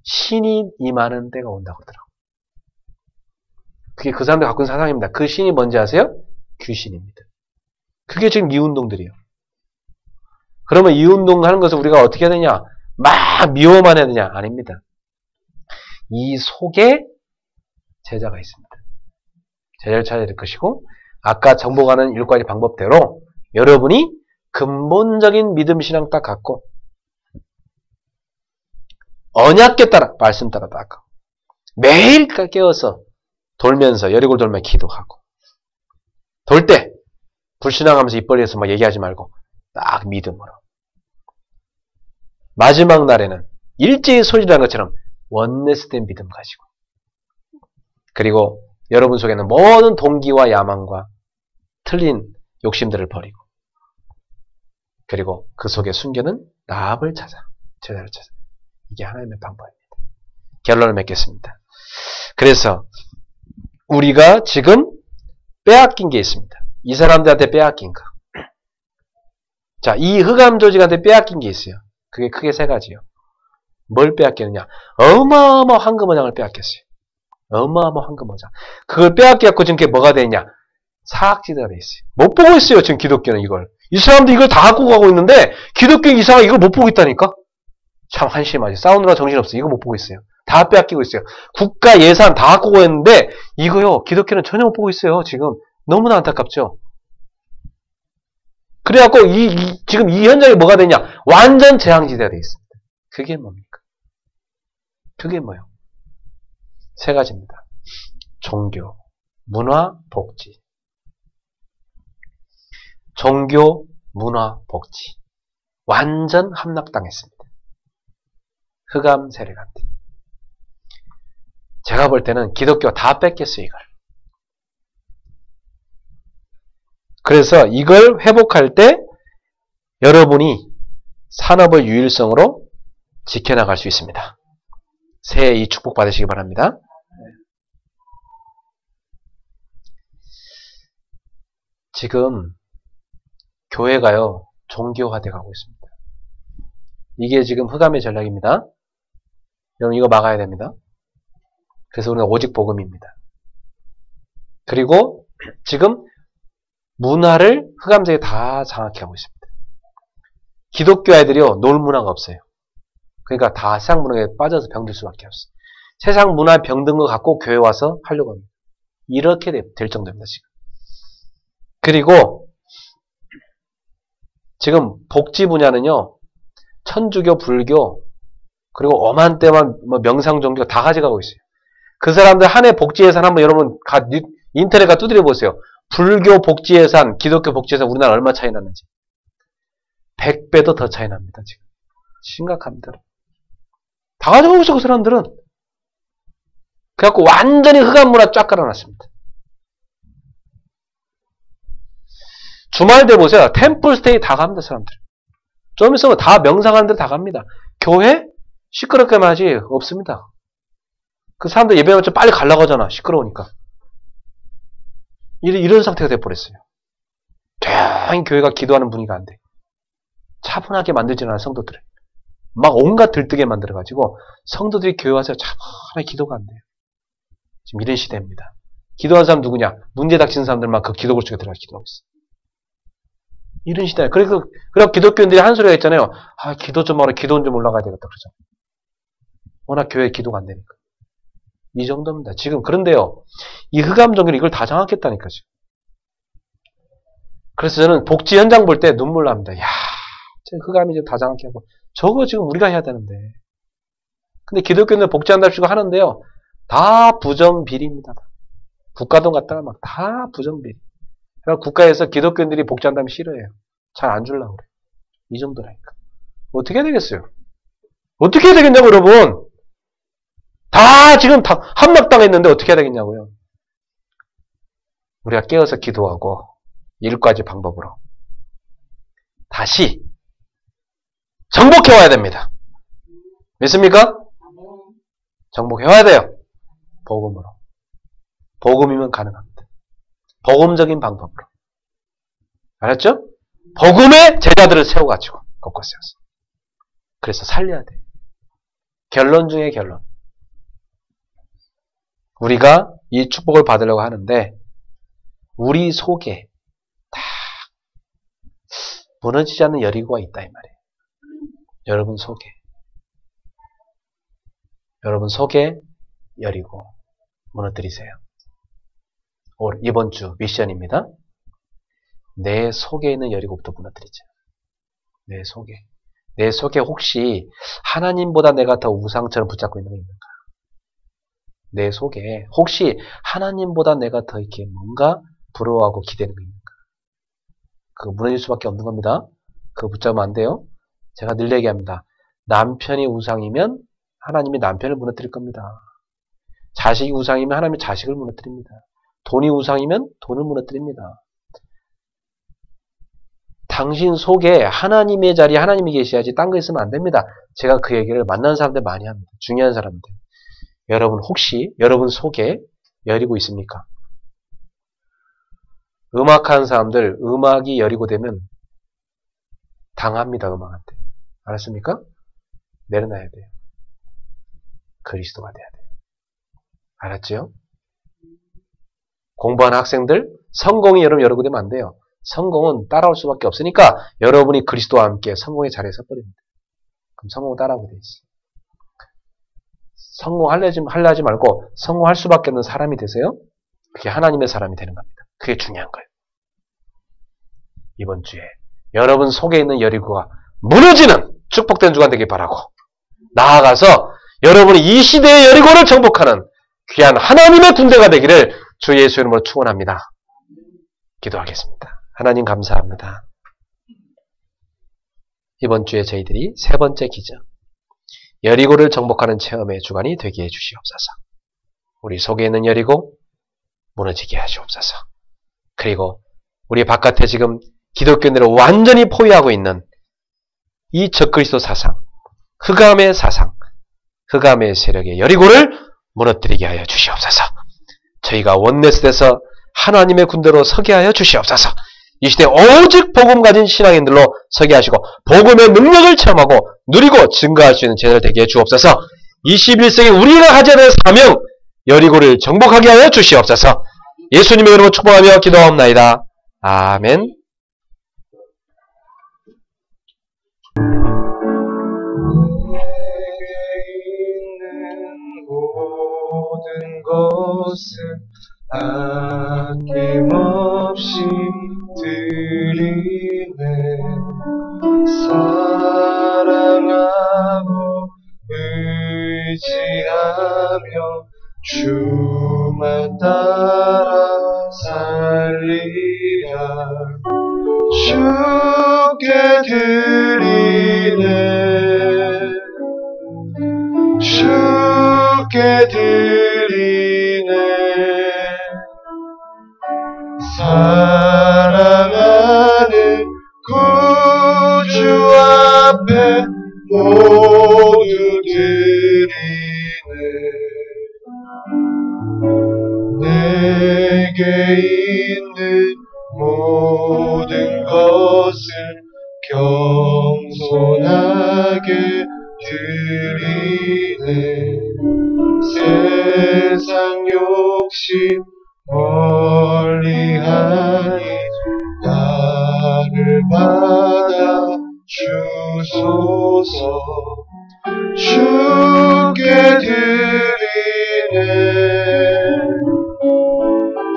신이 임하는 때가 온다고 그러더라고요. 그게 그 사람들 갖고 있는 사상입니다. 그 신이 뭔지 아세요? 귀신입니다. 그게 지금 이 운동들이에요. 그러면 이 운동 하는 것을 우리가 어떻게 해야 되냐? 막 미워만 해야 되냐? 아닙니다. 이 속에 제자가 있습니다. 제자를 찾아야 될 것이고 아까 정복하는 7가지 방법대로 여러분이 근본적인 믿음 신앙 딱 갖고 언약궤 따라 말씀 따라 딱 매일 깨어서 돌면서 여리고를 돌며 기도하고 돌 때 불신앙하면서 입벌리에서 막 얘기하지 말고 딱 믿음으로 마지막 날에는 일제히 소리라는 것처럼 원내스된 믿음 가지고 그리고 여러분 속에는 모든 동기와 야망과 틀린 욕심들을 버리고 그리고 그 속에 숨겨는 라합을 찾아 제자를 찾아 이게 하나님의 방법입니다. 결론을 맺겠습니다. 그래서 우리가 지금 빼앗긴 게 있습니다. 이 사람들한테 빼앗긴 거. 자, 이 흑암 조직한테 빼앗긴 게 있어요. 그게 크게 3가지요. 뭘 빼앗겼느냐? 어마어마한 황금어장을 빼앗겼어요. 어마어마한 황금어장. 그걸 빼앗겼고 지금 그게 뭐가 되냐? 사학지대가 돼 있어요. 못 보고 있어요. 지금 기독교는 이걸. 이 사람도 이걸 다 갖고 가고 있는데 기독교는 이상하게 이걸 못 보고 있다니까? 참 한심하지. 싸우느라 정신없어. 이거 못 보고 있어요. 다 빼앗기고 있어요. 국가 예산 다 갖고 가고 있는데 이거요. 기독교는 전혀 못 보고 있어요. 지금. 너무나 안타깝죠? 그래갖고 지금 이 현장이 뭐가 되냐? 완전 재앙지대가 돼 있습니다. 그게 뭡니까? 그게 뭐예요? 3가지입니다. 종교, 문화, 복지. 종교, 문화, 복지. 완전 함락당했습니다. 흑암 세력한테. 제가 볼 때는 기독교가 다 뺏겼어요, 이걸. 그래서 이걸 회복할 때 여러분이 산업을 유일성으로 지켜나갈 수 있습니다. 새해 이 축복 받으시기 바랍니다. 지금 교회가요, 종교화돼 가고 있습니다. 이게 지금 흑암의 전략입니다. 여러분 이거 막아야 됩니다. 그래서 우리는 오직 복음입니다. 그리고 지금 문화를 흑암세력이 다 장악해 가고 있습니다. 기독교 아이들이요, 놀 문화가 없어요. 그러니까 다 세상 문화에 빠져서 병들 수밖에 없어요. 세상 문화 병든 거 갖고 교회 와서 하려고 합니다. 이렇게 될 정도입니다, 지금. 그리고 지금 복지 분야는요, 천주교, 불교, 그리고 어만때만 명상 종교 다 가져가고 있어요. 그 사람들 한 해 복지 예산 한번 여러분 인터넷 가 두드려 보세요. 불교 복지 예산, 기독교 복지 예산 우리나라 얼마 차이 나는지. 100배도 더 차이 납니다, 지금. 심각합니다. 다 가져가고 있어, 그 사람들은. 그래갖고 완전히 흑암 문화 쫙 깔아놨습니다. 주말 때 보세요. 템플스테이 다 갑니다, 사람들. 좀 있으면 다 명상하는 데 다 갑니다. 교회? 시끄럽게만 하지, 없습니다. 그 사람들 예배하면 좀 빨리 가려고 하잖아, 시끄러우니까. 이런 상태가 돼버렸어요. 조용히 교회가 기도하는 분위기가 안 돼. 차분하게 만들지는 않아, 성도들을. 막 온갖 들뜨게 만들어가지고 성도들이 교회 와서 차분하게 기도가 안 돼요. 지금 이런 시대입니다. 기도하는 사람 누구냐? 문제 닥치는 사람들만 그 기도골 속에 들어가 기도하고 있어. 이런 시대예요. 그래서 기독교인들이 한 소리가 있잖아요. 아, 기도 좀 하라, 기도는 좀 올라가야 되겠다. 그러죠. 워낙 교회에 기도가 안 되니까. 이 정도입니다. 지금 그런데요. 이 흑암 종교는 이걸 다 장악했다니까, 지금. 그래서 저는 복지 현장 볼 때 눈물 납니다. 야, 흑암이 지금 다 장악해 하고. 저거 지금 우리가 해야 되는데. 근데 기독교인들 복지한답시고 하는데요. 다 부정비리입니다. 국가돈 갖다가 막 다 부정비리. 그러니까 국가에서 기독교인들이 복지한다면 싫어해요. 잘 안 주려고 그래. 이 정도라니까. 어떻게 해야 되겠어요? 어떻게 해야 되겠냐고, 여러분. 다 지금 다 함락당했는데 어떻게 해야 되겠냐고요. 우리가 깨어서 기도하고 7가지 방법으로 다시 정복해와야 됩니다. 믿습니까? 정복해와야 돼요. 복음으로. 복음이면 가능합니다. 복음적인 방법으로. 알았죠? 복음의 제자들을 세워가지고 걷고 세워서. 그래서 살려야 돼요. 결론 중에 결론. 우리가 이 축복을 받으려고 하는데 우리 속에 다 무너지지 않는 여리고가 있다 이 말이에요. 여러분 속에 여리고 무너뜨리세요. 이번 주 미션입니다. 내 속에 있는 여리고부터 무너뜨리죠. 내 속에 혹시 하나님보다 내가 더 우상처럼 붙잡고 있는 게 있는가? 내 속에 혹시 하나님보다 내가 더 이렇게 뭔가 부러워하고 기대는 게 있는가? 그거 무너질 수밖에 없는 겁니다. 그거 붙잡으면 안 돼요. 제가 늘 얘기합니다. 남편이 우상이면 하나님이 남편을 무너뜨릴 겁니다. 자식이 우상이면 하나님이 자식을 무너뜨립니다. 돈이 우상이면 돈을 무너뜨립니다. 당신 속에 하나님의 자리에 하나님이 계셔야지 딴 거 있으면 안 됩니다. 제가 그 얘기를 만나는 사람들 많이 합니다. 중요한 사람들. 여러분 혹시 여러분 속에 여리고 있습니까? 음악하는 사람들 음악이 여리고 되면 당합니다. 음악한테. 알았습니까? 내려놔야 돼요. 그리스도가 돼야 돼요. 알았죠? 공부하는 학생들 성공이 여러분 여리고 되면 안 돼요. 성공은 따라올 수밖에 없으니까 여러분이 그리스도와 함께 성공의 자리에 서버립니다. 그럼 성공을 따라오게 돼 있어요. 성공하려 하지 말고 성공할 수밖에 없는 사람이 되세요. 그게 하나님의 사람이 되는 겁니다. 그게 중요한 거예요. 이번 주에 여러분 속에 있는 여리고가 무너지는 축복된 주간 되길 바라고 나아가서 여러분이 이 시대의 여리고를 정복하는 귀한 하나님의 군대가 되기를 주 예수 이름으로 축원합니다. 기도하겠습니다. 하나님 감사합니다. 이번 주에 저희들이 세 번째 기적, 여리고를 정복하는 체험의 주간이 되게 해주시옵소서. 우리 속에 있는 여리고 무너지게 하시옵소서. 그리고 우리 바깥에 지금 기독교인들을 완전히 포위하고 있는 이 적그리스도 사상, 흑암의 사상, 흑암의 세력의 여리고를 무너뜨리게 하여 주시옵소서. 저희가 원내스에서 하나님의 군대로 서게 하여 주시옵소서. 이 시대에 오직 복음 가진 신앙인들로 서게 하시고 복음의 능력을 체험하고 누리고 증거할 수 있는 제자들 되게 해 주옵소서. 21세기 우리가 가져야 될 사명, 여리고를 정복하게 하여 주시옵소서. 예수님의 이름으로 축복하며 기도하옵나이다. 아멘. 모든 것을 아낌없이 드리네. 사랑하고 의지하며 주만 따라 살리라. 주께 드리네. 주께 드리네. 사랑하는 구주 앞에 모두 드리네. 내게 있는 모든 것을 겸손하게 드리네. 세상 욕심 멀리하니 나를 받아 주소서. 주께 드리네.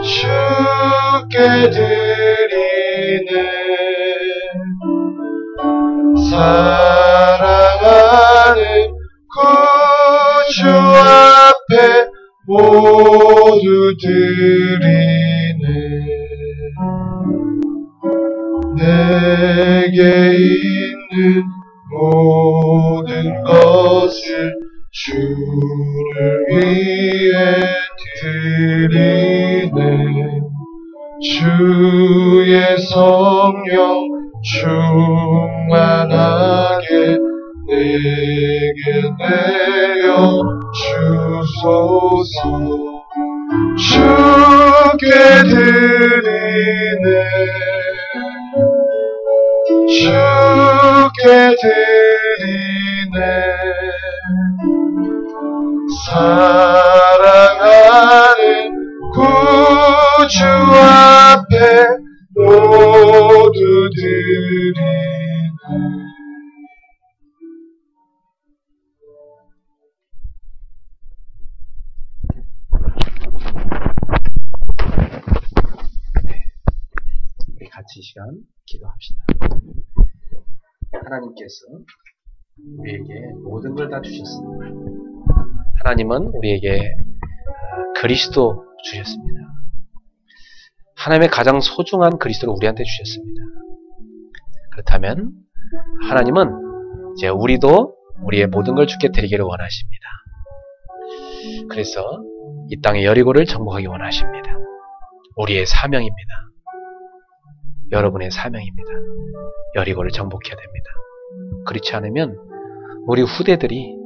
주께 드리네. 사랑하는 구주 앞에 모두 드리네. 내게 있는 모든 것을 주를 위해 드리네. 주의 성령 충만하게 내게 내려 주소서. 주께 드리네. 주께 드리네. 사랑하는 구주 앞에 모두 드리네. 우리 같이 이 시간 기도합시다. 하나님께서 우리에게 모든 걸 다 주셨습니다. 하나님은 우리에게 그리스도 주셨습니다. 하나님의 가장 소중한 그리스도를 우리한테 주셨습니다. 그렇다면 하나님은 이제 우리도 우리의 모든 걸 주께 드리기를 원하십니다. 그래서 이 땅의 여리고를 정복하기 원하십니다. 우리의 사명입니다. 여러분의 사명입니다. 여리고를 정복해야 됩니다. 그렇지 않으면 우리 후대들이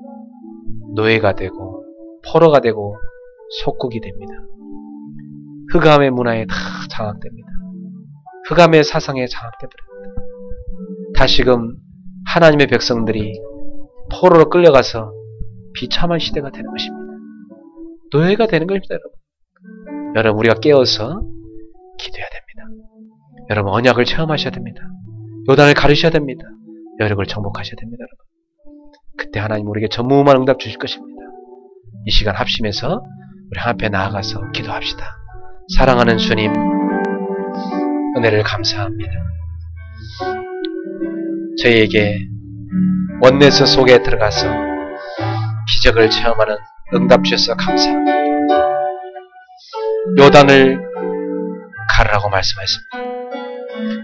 노예가 되고 포로가 되고 속국이 됩니다. 흑암의 문화에 다 장악됩니다. 흑암의 사상에 장악되버립니다. 다시금 하나님의 백성들이 포로로 끌려가서 비참한 시대가 되는 것입니다. 노예가 되는 것입니다, 여러분. 여러분, 우리가 깨어서 기도해야 됩니다. 여러분, 언약을 체험하셔야 됩니다. 요단을 가르셔야 됩니다. 여력을 정복하셔야 됩니다, 여러분. 그때 하나님 우리에게 전무후무한 응답 주실 것입니다. 이 시간 합심해서 우리 하나님 앞에 나아가서 기도합시다. 사랑하는 주님, 은혜를 감사합니다. 저희에게 원내서 속에 들어가서 기적을 체험하는 응답 주셔서 감사합니다. 요단을 가르라고 말씀하셨습니다.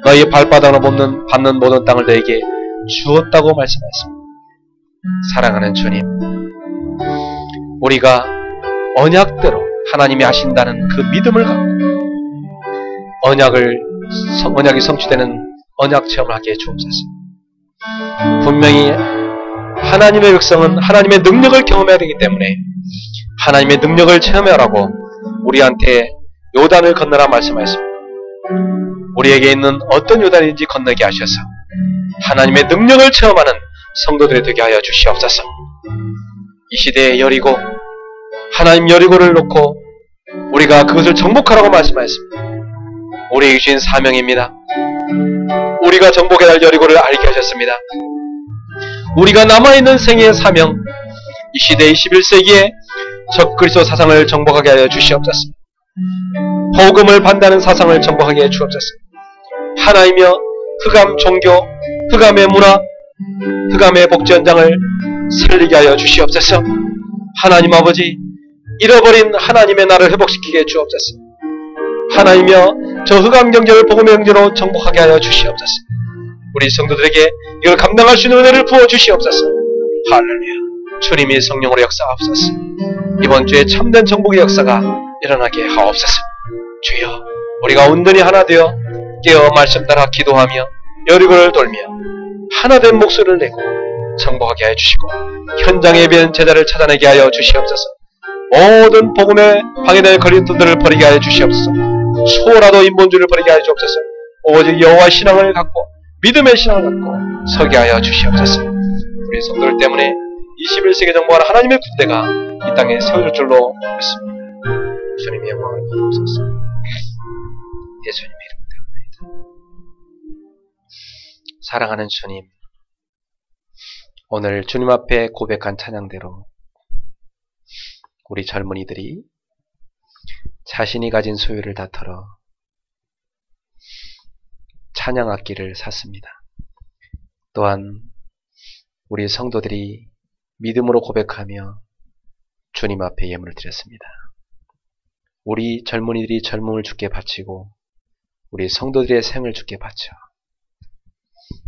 너희 발바닥으로 밟는 모든 땅을 너에게 주었다고 말씀하셨습니다. 사랑하는 주님, 우리가 언약대로 하나님이 하신다는 그 믿음을 갖고 언약이 성취되는 언약 체험을 하게 해 주옵소서. 분명히 하나님의 백성은 하나님의 능력을 경험해야 되기 때문에 하나님의 능력을 체험하라고 우리한테 요단을 건너라 말씀하셨습니다. 우리에게 있는 어떤 요단인지 건너게 하셔서 하나님의 능력을 체험하는 성도들이 되게 하여 주시옵소서. 이 시대에 여리고, 하나님 여리고를 놓고 우리가 그것을 정복하라고 말씀하셨습니다. 우리에게 주신 사명입니다. 우리가 정복해야 할 여리고를 알게 하셨습니다. 우리가 남아있는 생애의 사명, 이 시대 21세기에 적그리스도 사상을 정복하게 하여 주시옵소서. 복음을 반대하는 사상을 정복하게 해 주옵소서. 하나이며 흑암 종교, 흑암의 문화, 흑암의 복지 현장을 살리게 하여 주시옵소서. 하나님 아버지, 잃어버린 하나님의 나라를 회복시키게 해 주옵소서. 하나이며 저 흑암 경제를 복음의 경제로 정복하게 하여 주시옵소서. 우리 성도들에게 이걸 감당할 수 있는 은혜를 부어 주시옵소서. 할렐루야. 주님이 성령으로 역사하옵소서. 이번 주에 참된 정복의 역사가 일어나게 하옵소서. 주여, 우리가 온전히 하나 되어 깨어 말씀 따라 기도하며 여리고를 돌며 하나된 목소리를 내고 정복하게 하여 주시고 현장에 비한 제자를 찾아내게 하여 주시옵소서. 모든 복음에 방해될 걸림돌들을 버리게 하여 주시옵소서. 초라도 인본주의를 버리게 하여 주옵소서. 오직 여호와 신앙을 갖고 믿음의 신앙을 갖고 서게 하여 주시옵소서. 우리 성도들 때문에 21세기 정복하는 하나님의 군대가 이 땅에 세워질 줄로 믿습니다. 주님의 영광을 받으옵소서. 예수님의 이름 때문입니다. 사랑하는 주님, 오늘 주님 앞에 고백한 찬양대로 우리 젊은이들이 자신이 가진 소유를 다 털어 찬양악기를 샀습니다. 또한 우리 성도들이 믿음으로 고백하며 주님 앞에 예물을 드렸습니다. 우리 젊은이들이 젊음을 주께 바치고 우리 성도들의 생을 주께 바쳐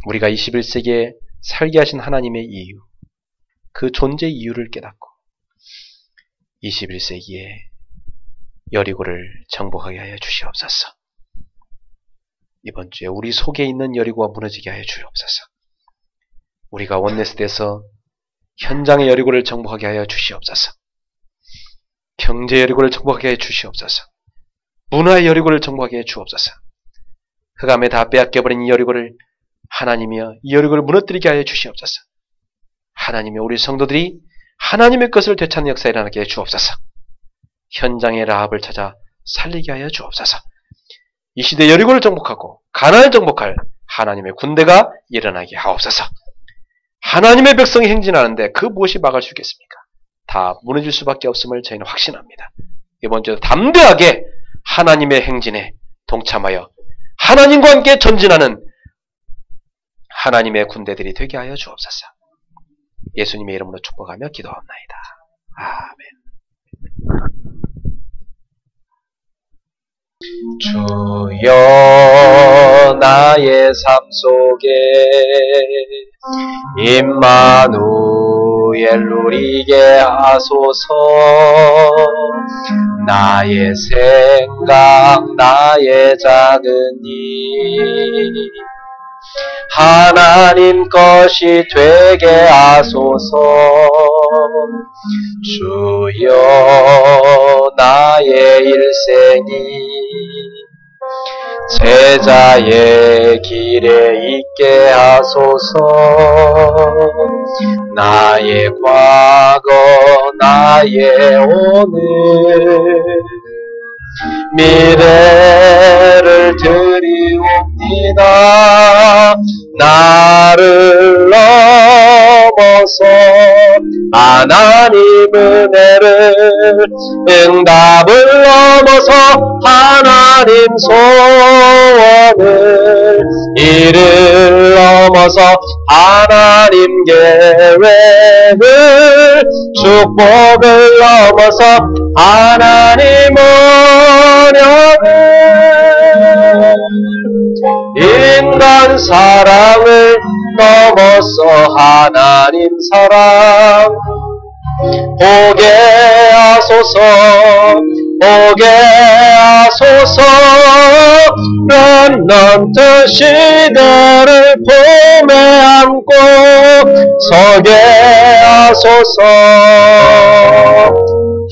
우리가 21세기에 살게 하신 하나님의 이유, 그 존재 이유를 깨닫고 21세기에 여리고를 정복하게 하여 주시옵소서. 이번 주에 우리 속에 있는 여리고가 무너지게 하여 주옵소서. 우리가 원네스에서 현장의 여리고를 정복하게 하여 주시옵소서. 경제 여리고를 정복하게 하여 주시옵소서. 문화의 여리고를 정복하게 하여 주옵소서. 흑암에 다 빼앗겨버린 이 여리고를 하나님이여 이 여리고를 무너뜨리게 하여 주시옵소서. 하나님이여 우리 성도들이 하나님의 것을 되찾는 역사에 일어나게 하여 주옵소서. 현장의 라합을 찾아 살리게 하여 주옵소서. 이 시대 여리고를 정복하고 가나안을 정복할 하나님의 군대가 일어나게 하옵소서. 하나님의 백성이 행진하는데 그 무엇이 막을 수 있겠습니까? 다 무너질 수밖에 없음을 저희는 확신합니다. 이번 주에도 담대하게 하나님의 행진에 동참하여 하나님과 함께 전진하는 하나님의 군대들이 되게 하여 주옵소서. 예수님의 이름으로 축복하며 기도합나이다. 아멘. 주여 나의 삶 속에 임마누엘 누리게 하소서. 나의 생각 나의 작은 일 하나님 것이 되게 하소서. 주여 나의 일생이 제자의 길에 있게 하소서. 나의 과거 나의 오늘 미래를 드리옵니다. 나를 넘어서 하나님 은혜를 응답을 넘어서 하나님 소원을 이를 넘어서 하나님 계획을 축복을 넘어서 하나님 언약을 인간 사랑을 넘어서 하나님 사랑 오게 하소서 오게 하소서 렘넌트 시대를 품에 안고 서게 하소서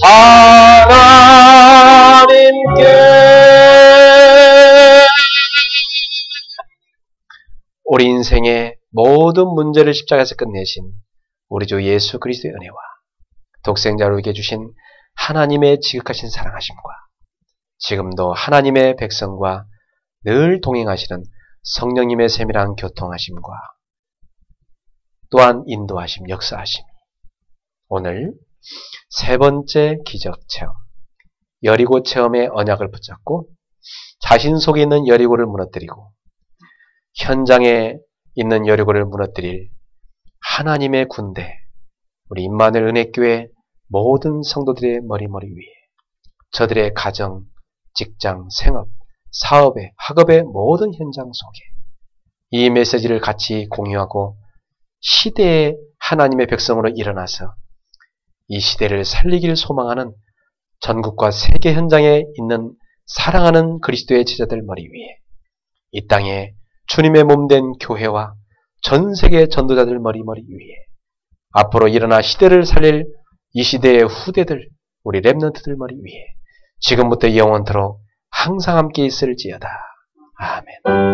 하나님께 우리 인생의 모든 문제를 십자가에서 끝내신 우리 주 예수 그리스도의 은혜와 독생자로 이게 주신 하나님의 지극하신 사랑하심과 지금도 하나님의 백성과 늘 동행하시는 성령님의 세밀한 교통하심과 또한 인도하심, 역사하심 오늘 세 번째 기적 체험 여리고 체험의 언약을 붙잡고 자신 속에 있는 여리고를 무너뜨리고 현장에 있는 여리고를 무너뜨릴 하나님의 군대 우리 임마누엘 은혜교회 모든 성도들의 머리 위에 저들의 가정, 직장, 생업, 사업의, 학업의 모든 현장 속에 이 메시지를 같이 공유하고 시대의 하나님의 백성으로 일어나서 이 시대를 살리기를 소망하는 전국과 세계 현장에 있는 사랑하는 그리스도의 제자들 머리 위에 이 땅에 주님의 몸된 교회와 전 세계 전도자들 머리 위에 앞으로 일어나 시대를 살릴 이 시대의 후대들 우리 렘넌트들 머리 위에 지금부터 영원토록 항상 함께 있을지어다. 아멘.